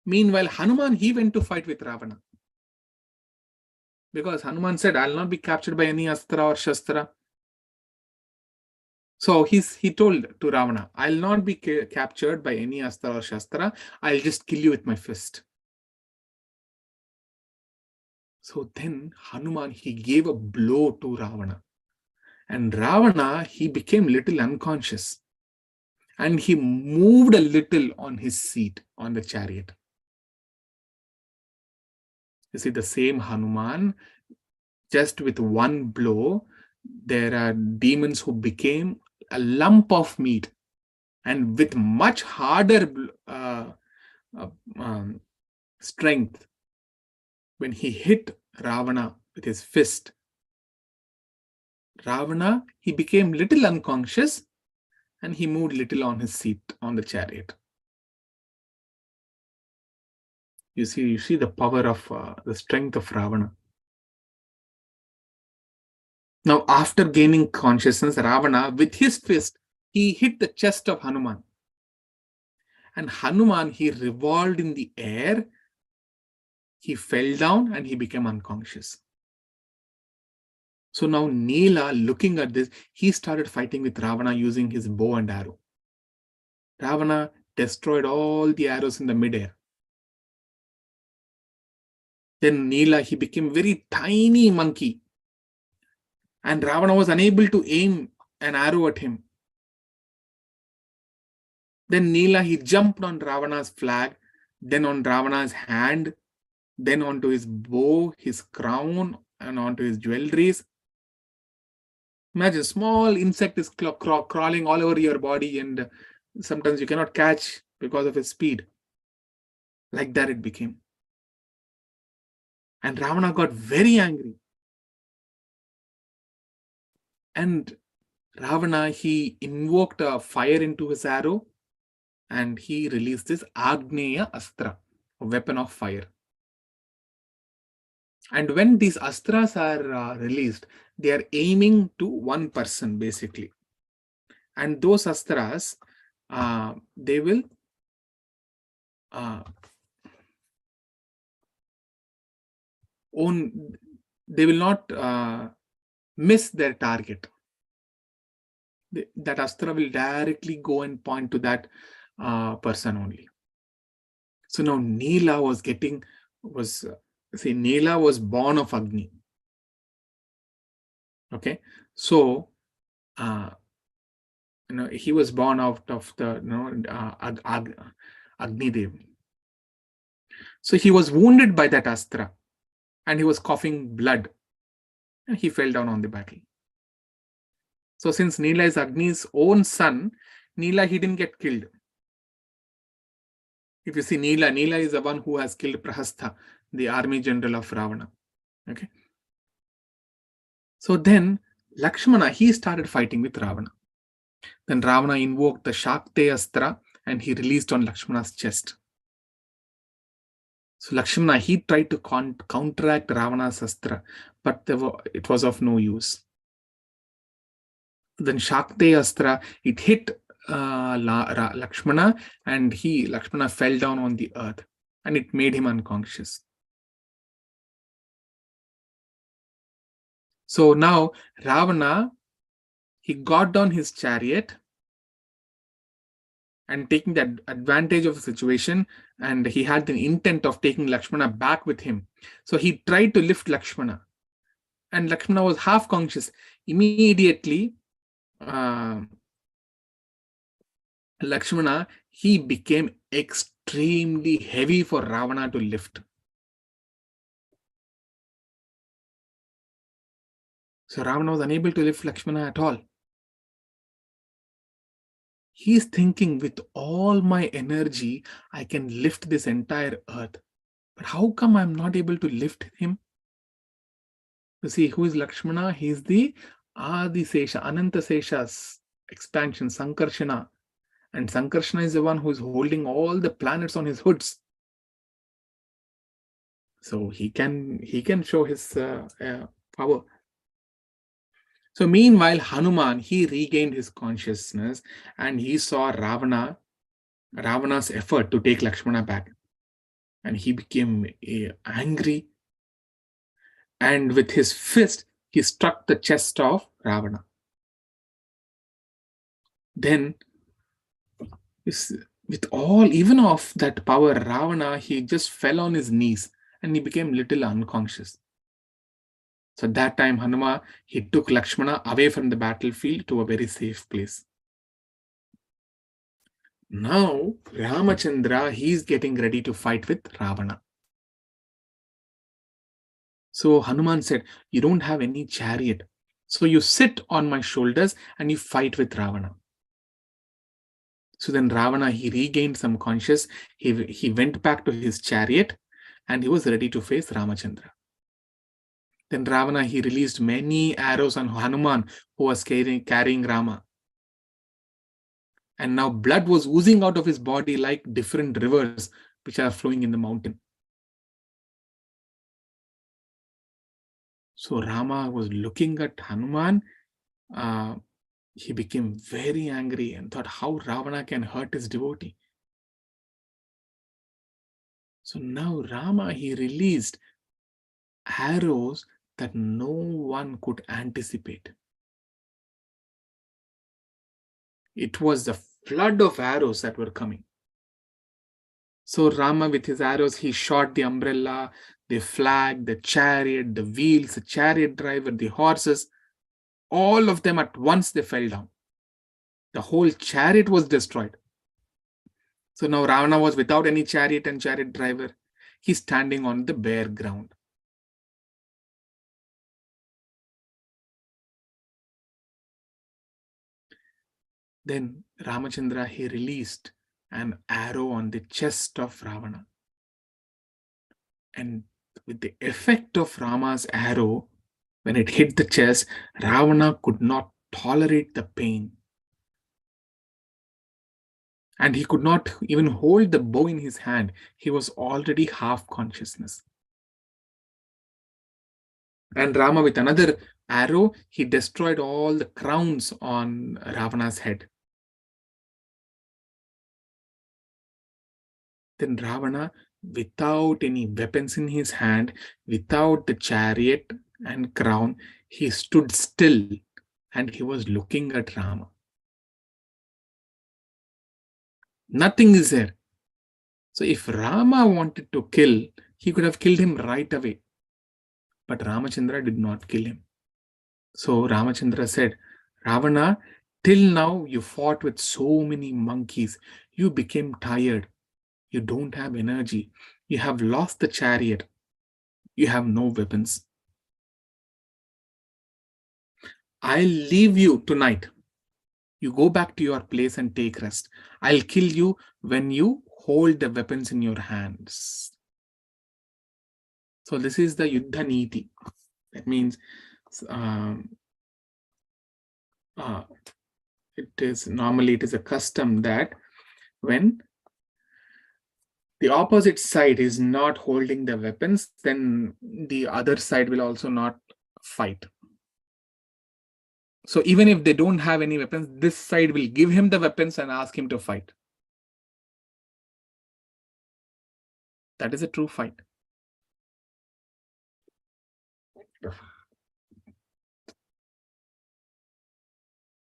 Meanwhile, Hanuman, he went to fight with Ravana. Because Hanuman said, "I'll not be captured by any astra or shastra." So he told to Ravana, "I'll not be captured by any astra or shastra. I'll just kill you with my fist." So then Hanuman, he gave a blow to Ravana. And Ravana, he became little unconscious. And he moved a little on his seat, on the chariot. You see, the same Hanuman, just with one blow, there are demons who became a lump of meat. And with much harder strength, when he hit Ravana with his fist, Ravana, he became little unconscious and he moved little on his seat on the chariot. You see the power of the strength of Ravana. Now, after gaining consciousness, Ravana, with his fist, he hit the chest of Hanuman. And Hanuman, he revolved in the air, he fell down and he became unconscious. So now Nila, looking at this, he started fighting with Ravana using his bow and arrow. Ravana destroyed all the arrows in the midair. Then Nila, he became very tiny monkey. And Ravana was unable to aim an arrow at him. Then Nila, he jumped on Ravana's flag, then on Ravana's hand, then onto his bow, his crown, and onto his jewelries. Imagine, small insect is crawling all over your body and sometimes you cannot catch because of its speed. Like that it became. And Ravana got very angry. And Ravana, he invoked a fire into his arrow and he released this Agneya Astra, a weapon of fire. And when these astras are released, they are aiming to one person basically. And those astras, they will not miss their target. That astra will directly go and point to that person only. So now Nila Nila was born of Agni. Okay, so he was born out of the Agni Dev. So he was wounded by that astra, and he was coughing blood, and he fell down on the battle. So since Nila is Agni's own son, Nila, he didn't get killed. If you see Nila is the one who has killed Prahastha, the army general of Ravana. Okay. So then Lakshmana, he started fighting with Ravana. Then Ravana invoked the Shakte Astra and he released on Lakshmana's chest. So Lakshmana, he tried to counteract Ravana's Astra, but it was of no use. Then Shakte Astra, it hit Lakshmana and Lakshmana fell down on the earth and it made him unconscious. So now Ravana, he got down his chariot and taking the advantage of the situation, and he had the intent of taking Lakshmana back with him. So he tried to lift Lakshmana and Lakshmana was half conscious. Immediately Lakshmana, he became extremely heavy for Ravana to lift. So Ravana was unable to lift Lakshmana at all. He's thinking, with all my energy, I can lift this entire earth. But how come I'm not able to lift him? You see, who is Lakshmana? He's the Adisesha, Anantasesha's expansion, Sankarshana. And Sankarshana is the one who is holding all the planets on his hoods. So he can show his power. So meanwhile, Hanuman, he regained his consciousness and he saw Ravana's effort to take Lakshmana back. And he became angry. And with his fist, he struck the chest of Ravana. Then, with all, even of that power, Ravana, he just fell on his knees and he became little unconscious. So at that time, Hanuma, he took Lakshmana away from the battlefield to a very safe place. Now, Ramachandra, he's getting ready to fight with Ravana. So Hanuman said, you don't have any chariot. So you sit on my shoulders and you fight with Ravana. So then Ravana, he regained some conscious. He went back to his chariot and he was ready to face Ramachandra. Then Ravana, he released many arrows on Hanuman, who was carrying Rama. And now blood was oozing out of his body like different rivers which are flowing in the mountain. So Rama was looking at Hanuman. He became very angry and thought how Ravana can hurt his devotee. So now Rama, he released arrows that no one could anticipate. It was the flood of arrows that were coming. So Rama, with his arrows, he shot the umbrella, the flag, the chariot, the wheels, the chariot driver, the horses. All of them at once, they fell down. The whole chariot was destroyed. So now Ravana was without any chariot and chariot driver. He's standing on the bare ground. Then Ramachandra, he released an arrow on the chest of Ravana. And with the effect of Rama's arrow, when it hit the chest, Ravana could not tolerate the pain. And he could not even hold the bow in his hand. He was already half consciousness. And Rama, with another arrow, he destroyed all the crowns on Ravana's head. Then Ravana, without any weapons in his hand, without the chariot and crown, he stood still and he was looking at Rama. Nothing is there. So if Rama wanted to kill, he could have killed him right away. But Ramachandra did not kill him. So Ramachandra said, Ravana, till now you fought with so many monkeys. You became tired. You don't have energy. You have lost the chariot. You have no weapons. I'll leave you tonight. You go back to your place and take rest. I'll kill you when you hold the weapons in your hands. So this is the Yuddha Niti. That means it is a custom that when the opposite side is not holding the weapons, then the other side will also not fight. So even if they don't have any weapons, this side will give him the weapons and ask him to fight. That is a true fight.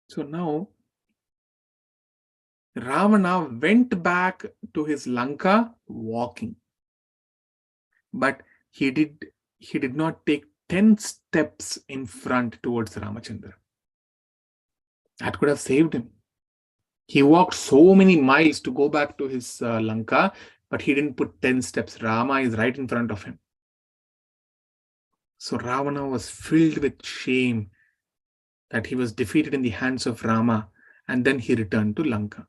So now Ravana went back to his Lanka walking. But he did not take 10 steps in front towards Ramachandra. That could have saved him. He walked so many miles to go back to his Lanka, but he didn't put 10 steps. Rama is right in front of him. So Ravana was filled with shame that he was defeated in the hands of Rama, and then he returned to Lanka.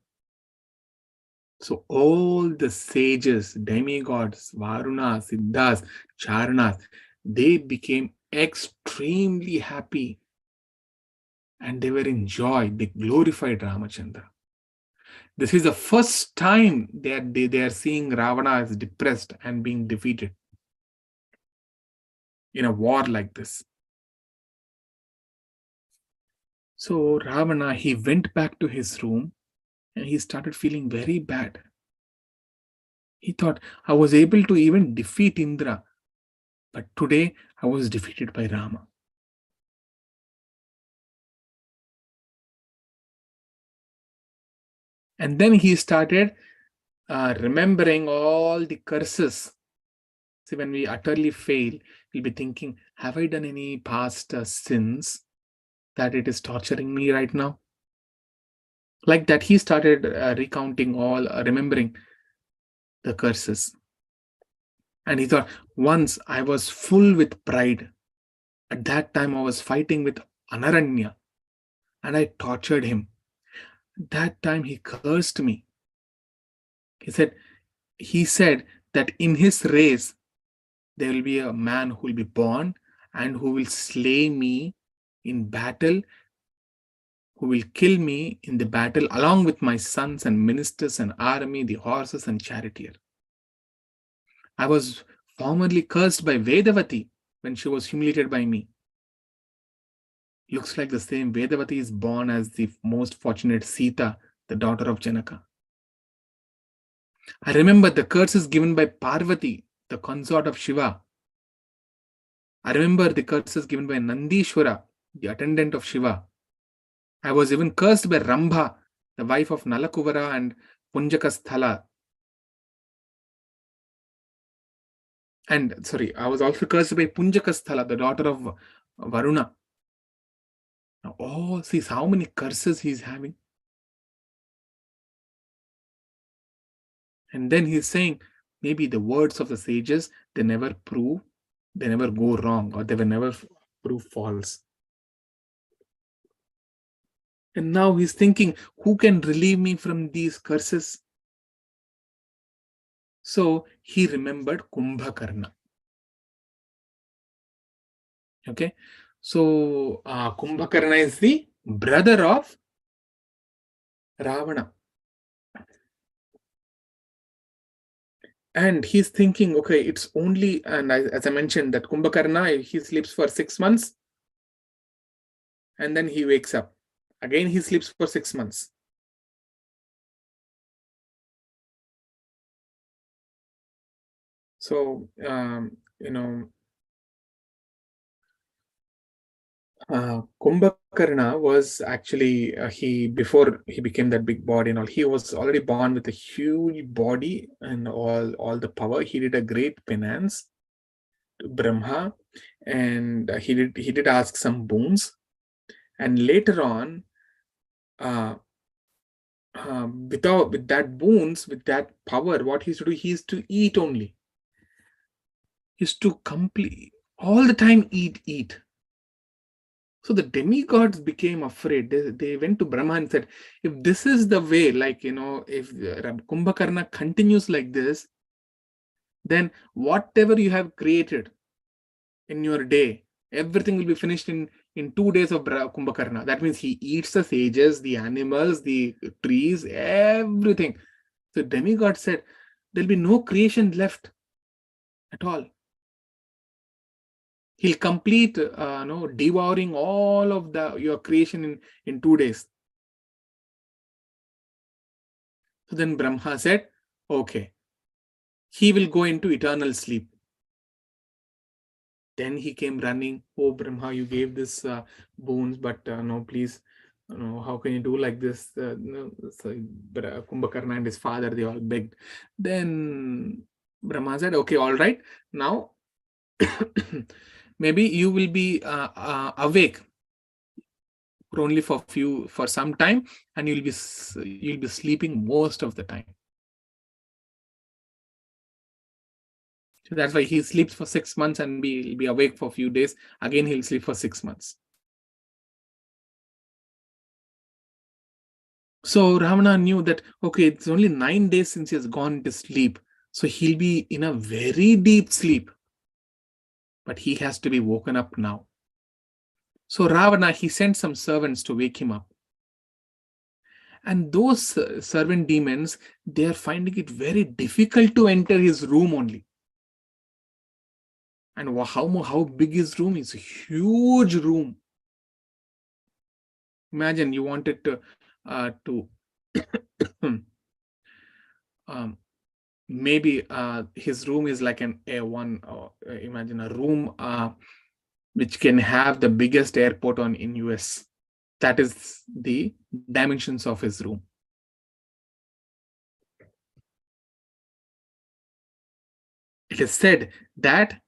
So all the sages, demigods, Varunas, Siddhas, Charanas, they became extremely happy and they were in joy. They glorified Ramachandra. This is the first time they are seeing Ravana as depressed and being defeated in a war like this. So Ravana, he went back to his room and he started feeling very bad. He thought, I was able to even defeat Indra, but today I was defeated by Rama. And then he started remembering all the curses. See, when we utterly fail, we'll be thinking, have I done any past sins that it is torturing me right now? Like that, he started recounting all, remembering the curses. And he thought, once I was full with pride. At that time, I was fighting with Anaranya and I tortured him. That time, he cursed me. He said that in his race, there will be a man who will be born and who will slay me in battle, who will kill me in the battle along with my sons and ministers and army, the horses and charioteer. I was formerly cursed by Vedavati when she was humiliated by me. Looks like the same Vedavati is born as the most fortunate Sita, the daughter of Janaka. I remember the curses given by Parvati, the consort of Shiva. I remember the curses given by Nandishwara, the attendant of Shiva. I was even cursed by Rambha, the wife of Nalakuvara and Punjakasthala. I was also cursed by Punjakasthala, the daughter of Varuna. Now, see how many curses he's having. And then he's saying, maybe the words of the sages, they never go wrong, or they will never prove false. And now he's thinking, who can relieve me from these curses? So he remembered Kumbhakarna. Okay. So Kumbhakarna is the brother of Ravana. And he's thinking, okay, it's only, and as I mentioned, that Kumbhakarna, he sleeps for 6 months and then he wakes up. Again, he sleeps for 6 months. So, Kumbhakarna was actually, before he became that big body and all, he was already born with a huge body and all the power. He did a great penance to Brahma, and he did ask some boons. And later on, with that boons, with that power, what he used to do, he used to eat only. He used to complete all the time eat. So the demigods became afraid. They went to Brahma and said, if this is the way, if Kumbhakarna continues like this, then whatever you have created in your day, everything will be finished in 2 days of Kumbhakarna. That means he eats the sages, the animals, the trees, everything. So demigod said, there'll be no creation left at all. He'll complete, devouring all of your creation in 2 days. So then Brahma said, okay, he will go into eternal sleep. Then he came running. Oh, Brahma, you gave this boons, but no, please, how can you do like this? Kumbhakarna and his father, they all begged. Then Brahma said, okay, all right, now maybe you will be awake. only for some time, and you'll be sleeping most of the time. So that's why he sleeps for 6 months and be awake for a few days. Again, he'll sleep for 6 months. So Ravana knew that, okay, it's only 9 days since he has gone to sleep. So he'll be in a very deep sleep. But he has to be woken up now. So Ravana, he sent some servants to wake him up. And those servant demons, they are finding it very difficult to enter his room only. And how big his room is? A huge room. Imagine you wanted to maybe his room is like an A1. Imagine a room which can have the biggest airport in US. That is the dimensions of his room. It is said that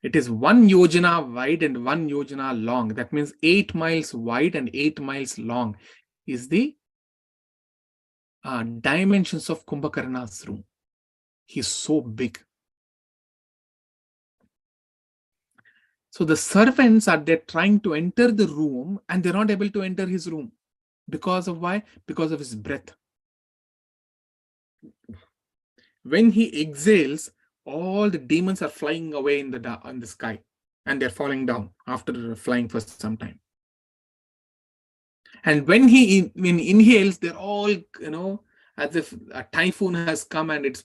it is 1 yojana wide and 1 yojana long. That means 8 miles wide and 8 miles long is the dimensions of Kumbhakarna's room. He's so big. So the servants are there trying to enter the room, and they're not able to enter his room. Because of why? Because of his breath. When he exhales, all the demons are flying away in the sky, and they're falling down after flying for some time. And when he inhales, they're all, as if a typhoon has come and it's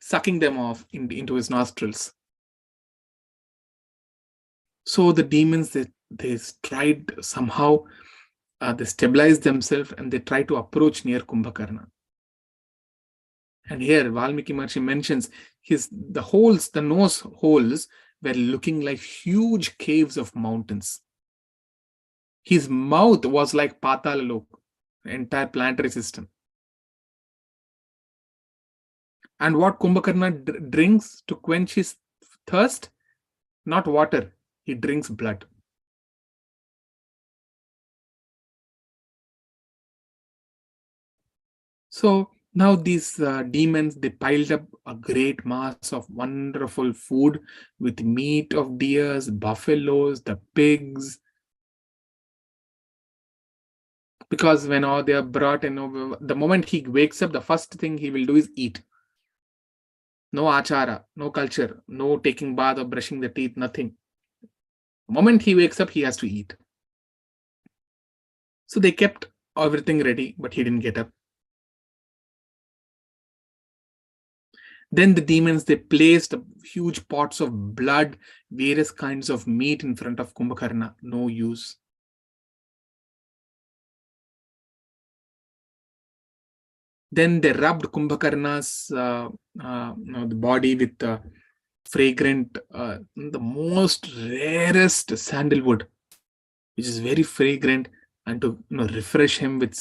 sucking them off into his nostrils. So the demons, they tried somehow, they stabilized themselves and they try to approach near Kumbhakarna. And here Valmiki Maharshi mentions the nose holes were looking like huge caves of mountains. His mouth was like Patala Lok, entire planetary system. And what Kumbhakarna drinks to quench his thirst? Not water, he drinks blood. So now these demons, they piled up a great mass of wonderful food with meat of deers, buffaloes, the pigs. Because when they are brought in, the moment he wakes up, the first thing he will do is eat. No achara, no culture, no taking bath or brushing the teeth, nothing. The moment he wakes up, he has to eat. So they kept everything ready, but he didn't get up. Then the demons, they placed huge pots of blood, various kinds of meat in front of Kumbhakarna. No use. Then they rubbed Kumbhakarna's the body with fragrant, the most rarest sandalwood, which is very fragrant, and to refresh him with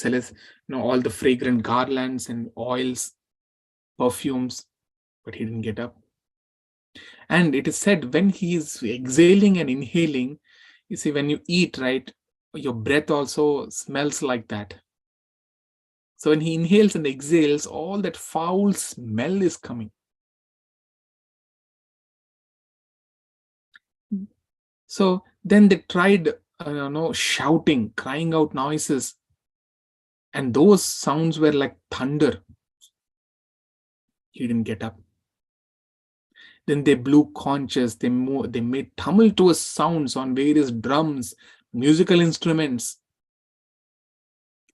all the fragrant garlands and oils, perfumes, but he didn't get up. And it is said when he is exhaling and inhaling, you see, when you eat, right, your breath also smells like that. So when he inhales and exhales, all that foul smell is coming. So then they tried, shouting, crying out noises, and those sounds were like thunder. He didn't get up. Then they blew conches, they made tumultuous sounds on various drums, musical instruments.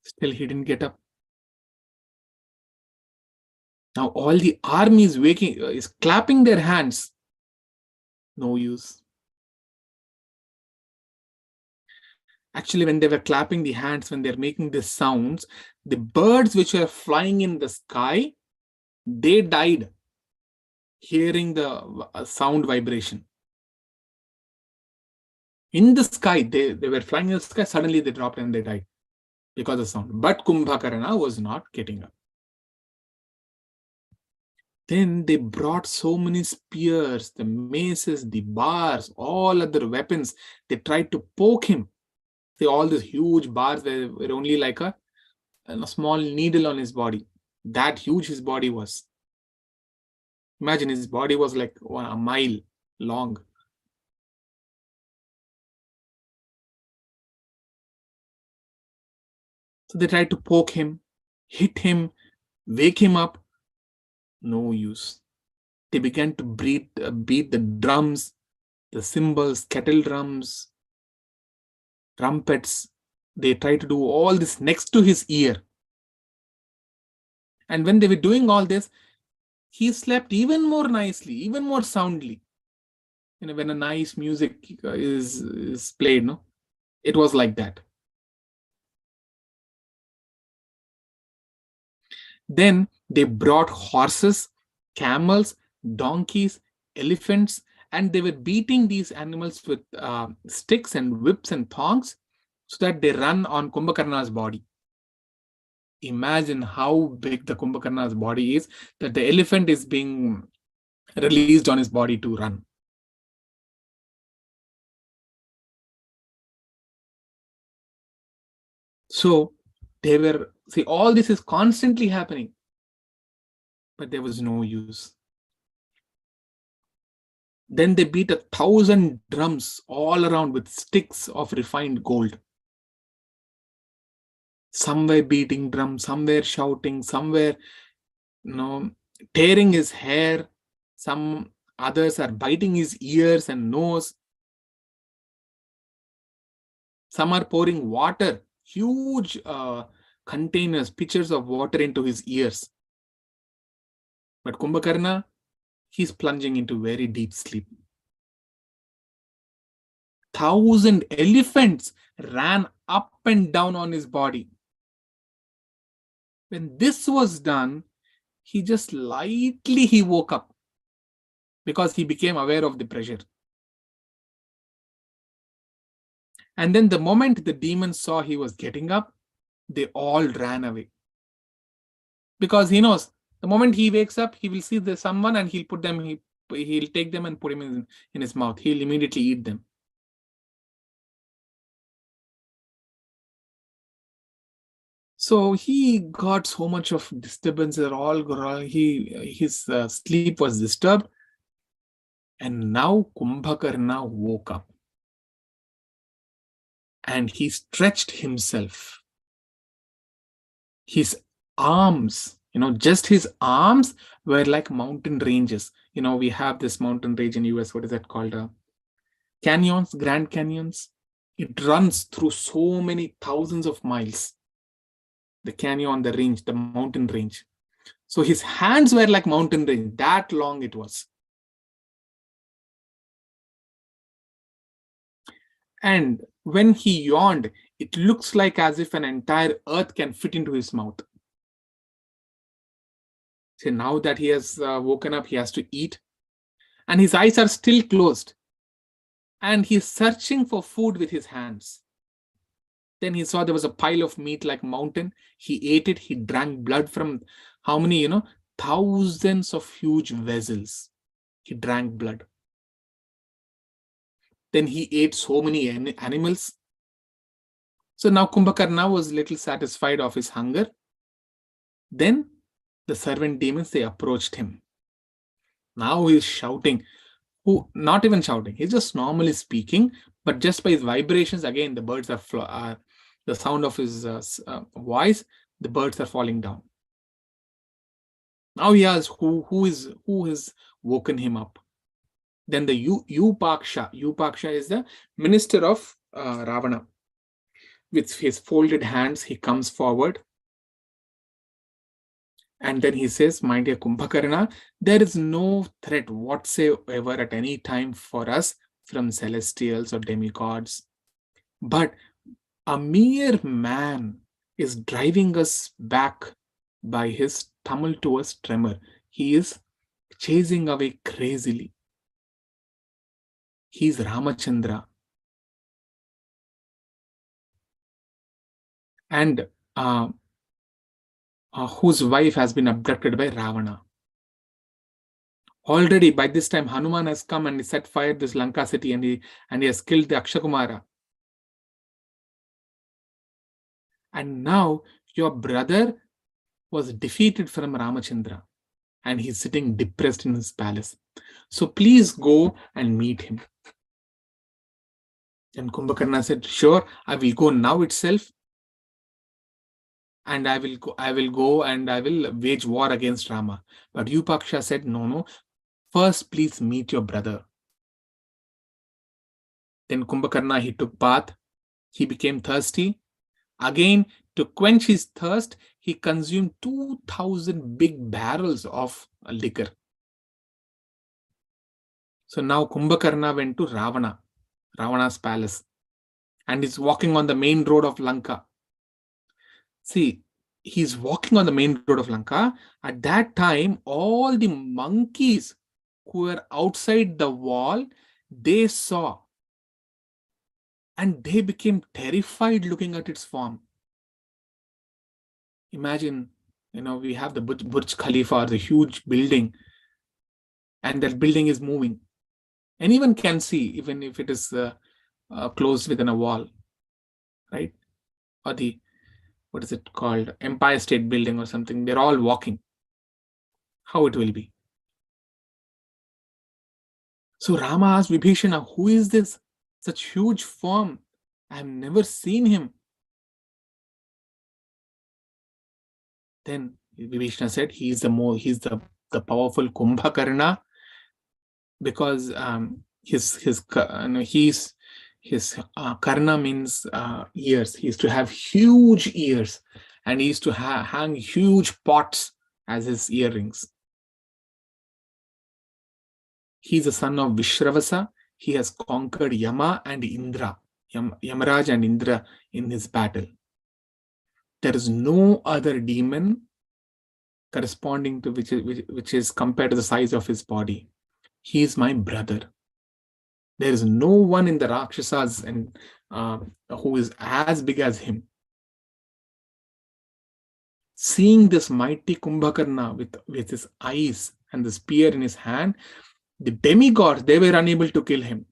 Still he didn't get up. Now all the army is clapping their hands. No use. Actually, when they were clapping the hands, when they're making these sounds, the birds which were flying in the sky, they died hearing the sound vibration. In the sky, they were flying in the sky, suddenly they dropped and they died because of sound. But Kumbhakarna was not getting up. Then they brought so many spears, the maces, the bars, all other weapons. They tried to poke him. See, all these huge bars were only like a small needle on his body. That huge his body was. Imagine his body was like a mile long. So they tried to poke him, hit him, wake him up. No use. They began to beat the drums, the cymbals, kettle drums, trumpets. They tried to do all this next to his ear. And when they were doing all this, he slept even more nicely, even more soundly. When a nice music is played, no, it was like that. Then they brought horses, camels, donkeys, elephants, and they were beating these animals with sticks and whips and thongs so that they run on Kumbhakarna's body. Imagine how big the Kumbhakarna's body is, that the elephant is being released on his body to run. So they were, see, all this is constantly happening, but there was no use. Then they beat 1,000 drums all around with sticks of refined gold. Some were beating drums, some were shouting, some were, tearing his hair. Some others are biting his ears and nose. Some are pouring water, huge containers, pitchers of water into his ears. But Kumbhakarna, he's plunging into very deep sleep. 1,000 elephants ran up and down on his body. When this was done, he just lightly woke up because he became aware of the pressure. And then the moment the demons saw he was getting up, they all ran away. Because he knows the moment he wakes up, he will see someone and he'll take them and put him in his mouth. He'll immediately eat them. So he got so much of disturbance. His sleep was disturbed. And now Kumbhakarna woke up. And he stretched himself. His arms, just his arms were like mountain ranges. We have this mountain range in US. What is that called? Canyons, Grand Canyons. It runs through so many thousands of miles. The canyon, the range, the mountain range. So his hands were like mountain range. That long it was. And when he yawned, it looks like as if an entire earth can fit into his mouth. So now that he has woken up, he has to eat. And his eyes are still closed. And he's searching for food with his hands. Then he saw there was a pile of meat like mountain. He ate it. He drank blood from how many, thousands of huge vessels. He drank blood. Then he ate so many animals. So now Kumbhakarna was a little satisfied of his hunger. Then the servant demons, they approached him. Now he's shouting. Not even shouting. He's just normally speaking, but just by his vibrations, again, the birds are the sound of his voice, the birds are falling down. Now he asks who has woken him up. Then the Upaksha is the minister of Ravana. With his folded hands, he comes forward. And then he says, my dear Kumbhakarna, there is no threat whatsoever at any time for us from celestials or demigods. But a mere man is driving us back by his tumultuous tremor. He is chasing away crazily. He is Ramachandra. And whose wife has been abducted by Ravana. Already by this time, Hanuman has come and he set fire to this Lanka city and he has killed the Akshakumara. And now your brother was defeated from Ramachandra and he's sitting depressed in his palace. So please go and meet him. And Kumbhakarna said, sure, I will go now itself. And I will go and I will wage war against Rama. But Yupaksha said, no, first please meet your brother. Then Kumbhakarna, he took bath, he became thirsty. Again, to quench his thirst, he consumed 2,000 big barrels of liquor. So now Kumbhakarna went to Ravana's palace, and is walking on the main road of Lanka. See, he's walking on the main road of Lanka. At that time, all the monkeys who were outside the wall, they saw, and they became terrified looking at its form. Imagine, we have the Burj Khalifa, the huge building, and that building is moving. Anyone can see, even if it is closed within a wall, right? Or the, what is it called, Empire State Building or something. They're all walking. How it will be? So Rama asked Vibhishana, who is this? Such huge form. I have never seen him. Then Vibhishana said, he's the powerful Kumbhakarna, because his karna means ears. He used to have huge ears, and he used to hang huge pots as his earrings. He is the son of Vishravasa. He has conquered Yama and Indra, Yamaraj and Indra in his battle. There is no other demon corresponding to which is compared to the size of his body. He is my brother. There is no one in the Rakshasas and who is as big as him. Seeing this mighty Kumbhakarna with his eyes and the spear in his hand, the demigods, they were unable to kill him.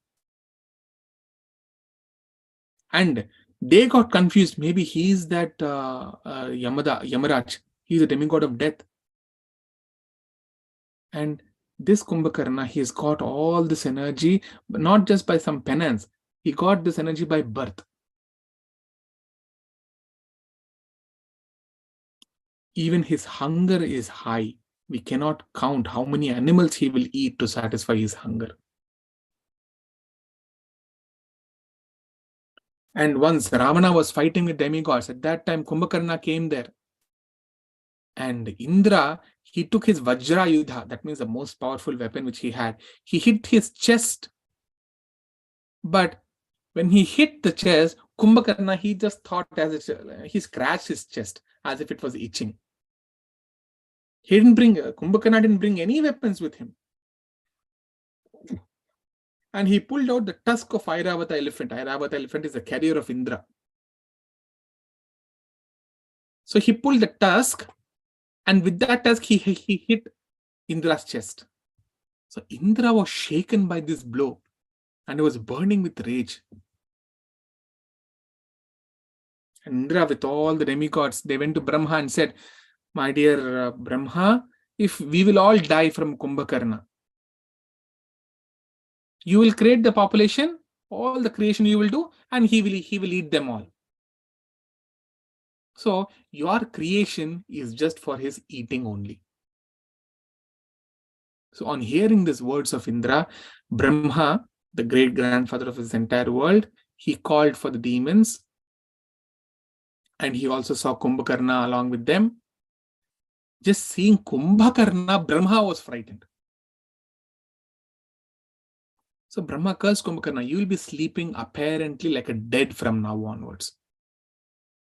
And they got confused. Maybe he is that Yamaraj. He is a demigod of death. And this Kumbhakarna, he has got all this energy, but not just by some penance. He got this energy by birth. Even his hunger is high. We cannot count how many animals he will eat to satisfy his hunger. And once Ravana was fighting with demigods, at that time Kumbhakarna came there. And Indra, he took his Vajra Yuddha, that means the most powerful weapon which he had. He hit his chest. But when he hit the chest, Kumbhakarna, he just thought he scratched his chest as if it was itching. Kumbhakarna didn't bring any weapons with him. And he pulled out the tusk of Airavata elephant. Airavata elephant is the carrier of Indra. So he pulled the tusk, and with that tusk, he hit Indra's chest. So Indra was shaken by this blow, and he was burning with rage. And Indra, with all the demigods, they went to Brahma and said, my dear Brahma, if we will all die from Kumbhakarna, you will create the population, all the creation you will do, and he will eat them all. So your creation is just for his eating only. So on hearing these words of Indra, Brahma, the great grandfather of his entire world, he called for the demons, and he also saw Kumbhakarna along with them. Just seeing Kumbhakarna, Brahma was frightened. So Brahma cursed Kumbhakarna, you will be sleeping apparently like a dead from now onwards.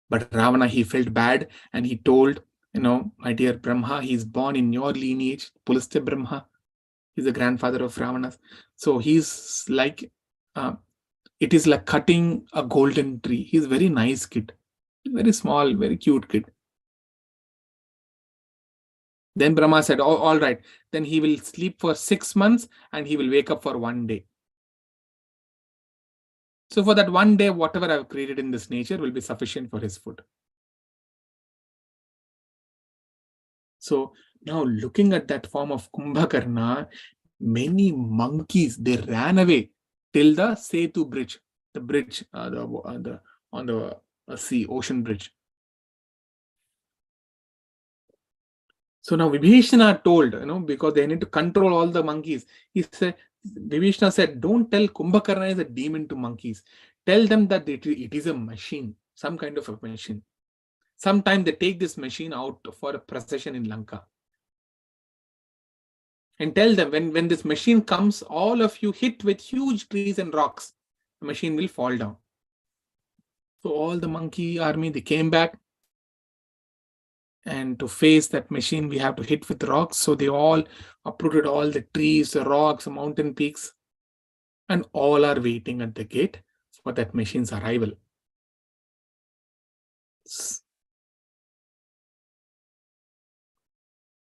But Ravana, he felt bad, and he told, my dear Brahma, he is born in your lineage, Pulastya Brahma. He's the grandfather of Ravana. So he's like, it is like cutting a golden tree. He's a very nice kid. Very small, very cute kid. Then Brahma said, all right, then he will sleep for 6 months and he will wake up for 1 day. So for that 1 day, whatever I've created in this nature will be sufficient for his food. So now looking at that form of Kumbhakarna, many monkeys, they ran away till the Setu bridge, the bridge on the sea, ocean bridge. So now Vibhishana told, because they need to control all the monkeys. Vibhishana said, don't tell Kumbhakarna is a demon to monkeys. Tell them that it is a machine, some kind of a machine. Sometime they take this machine out for a procession in Lanka. And tell them, when this machine comes, all of you hit with huge trees and rocks. The machine will fall down. So all the monkey army, they came back. And to face that machine, we have to hit with rocks. So they all uprooted all the trees, the rocks, the mountain peaks. And all are waiting at the gate for that machine's arrival.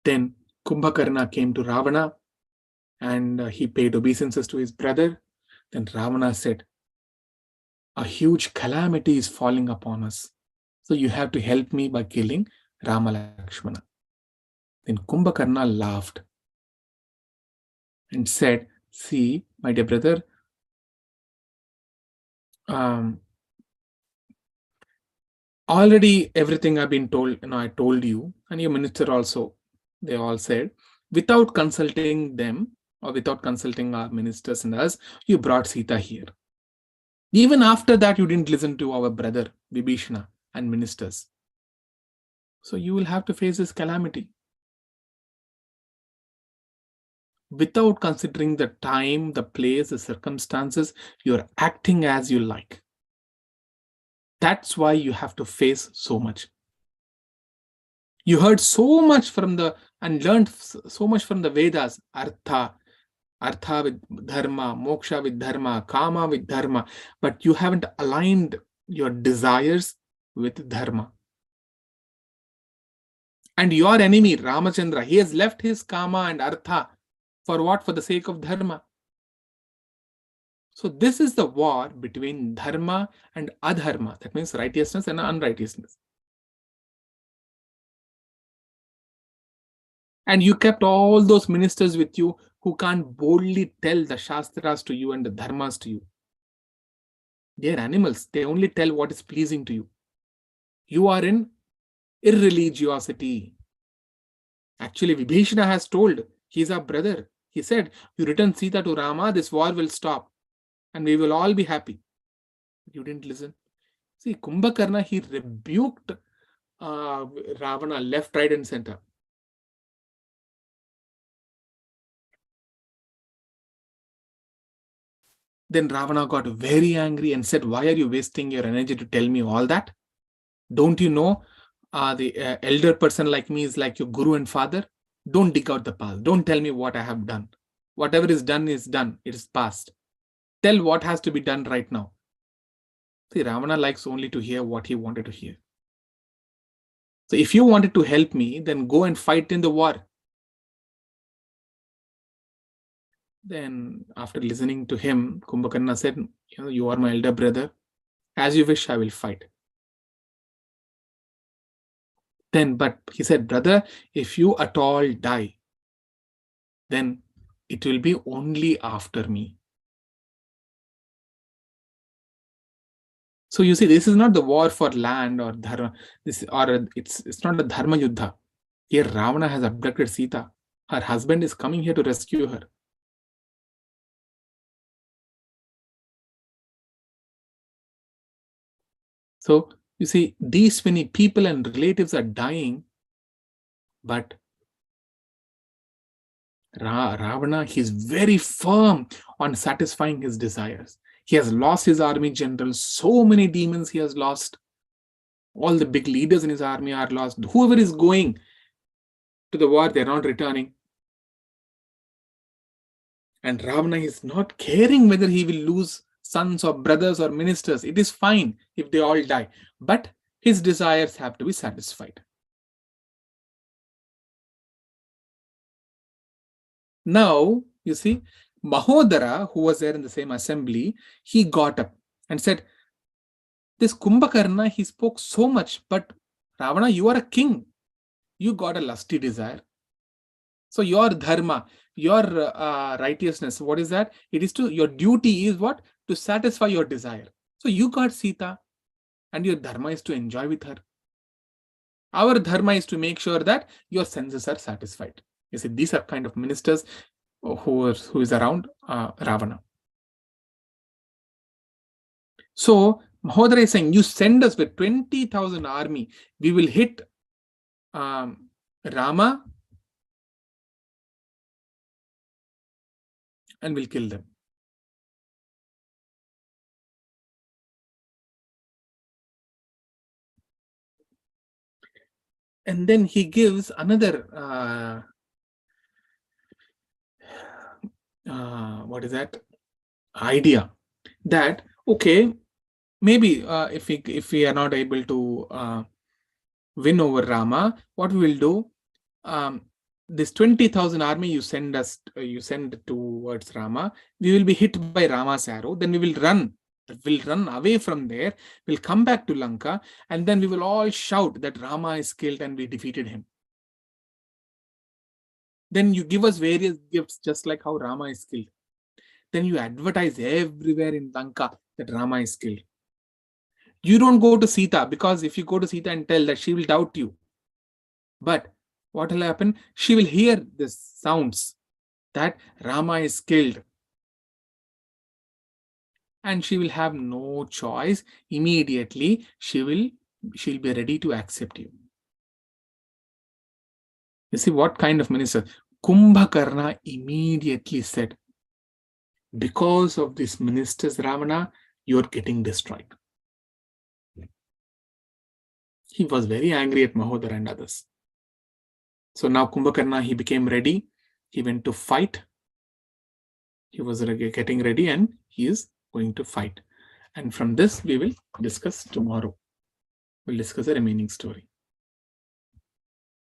Then Kumbhakarna came to Ravana and he paid obeisances to his brother. Then Ravana said, a huge calamity is falling upon us. So you have to help me by killing Rama Lakshmana. Then Kumbhakarna laughed and said, see, my dear brother, already everything I've been told, I told you, and your minister also, they all said, without consulting them or without consulting our ministers and us, you brought Sita here. Even after that, you didn't listen to our brother Vibhishana and ministers. So you will have to face this calamity. Without considering the time, the place, the circumstances, you're acting as you like. That's why you have to face so much. You heard so much and learned so much from the Vedas, Artha with dharma, moksha with dharma, kama with dharma, but you haven't aligned your desires with dharma. And your enemy, Ramachandra, he has left his kama and artha for what? For the sake of dharma. So this is the war between dharma and adharma. That means righteousness and unrighteousness. And you kept all those ministers with you who can't boldly tell the shastras to you and the dharmas to you. They are animals. They only tell what is pleasing to you. You are in irreligiosity. Actually, Vibhishana has told, he is our brother. He said, you return Sita to Rama, this war will stop and we will all be happy. But you didn't listen. See, Kumbhakarna, he rebuked Ravana left, right and center. Then Ravana got very angry and said, why are you wasting your energy to tell me all that? Don't you know the elder person like me is like your guru and father? Don't dig out the past. Don't tell me what I have done. Whatever is done is done. It is past. Tell what has to be done right now. See, Ravana likes only to hear what he wanted to hear. So if you wanted to help me, then go and fight in the war. Then after listening to him, Kumbhakarna said, you are my elder brother. As you wish, I will fight. Then, but he said, brother, if you at all die, then it will be only after me. So you see, this is not the war for land or dharma. It's not a dharma yuddha. Here Ravana has abducted Sita. Her husband is coming here to rescue her. So you see, these many people and relatives are dying, but Ravana, he's very firm on satisfying his desires. He has lost his army generals. So many demons he has lost. All the big leaders in his army are lost. Whoever is going to the war, they're not returning. And Ravana is not caring whether he will lose sons or brothers or ministers. It is fine if they all die. But his desires have to be satisfied. Now, you see, Mahodara, who was there in the same assembly, he got up and said, this Kumbhakarna, he spoke so much, but Ravana, you are a king. You got a lusty desire. So your dharma, your righteousness, what is that? It is your duty is what? To satisfy your desire. So you got Sita, and your dharma is to enjoy with her. Our dharma is to make sure that your senses are satisfied. You see, these are kind of ministers who is around Ravana. So Mahodara is saying, you send us with 20,000 army, we will hit Rama and we'll kill them. And then he gives another what is that idea, that okay, maybe if we are not able to win over Rama, what we will do, this 20,000 army you send towards Rama, we will be hit by Rama's arrow, then we will run away from there, we'll come back to Lanka, and then we will all shout that Rama is killed and we defeated him. Then you give us various gifts, just like how Rama is killed. Then you advertise everywhere in Lanka that Rama is killed. You don't go to Sita, because if you go to Sita and tell that, she will doubt you. But what will happen? She will hear this sounds that Rama is killed. And she will have no choice. Immediately, she'll be ready to accept you. You see what kind of minister? Kumbhakarna immediately said, because of this minister's Ravana, you're getting destroyed. He was very angry at Mahodara and others. So now Kumbhakarna, he became ready. He went to fight. He was getting ready and he is going to fight. And from this, we will discuss tomorrow. We'll discuss the remaining story.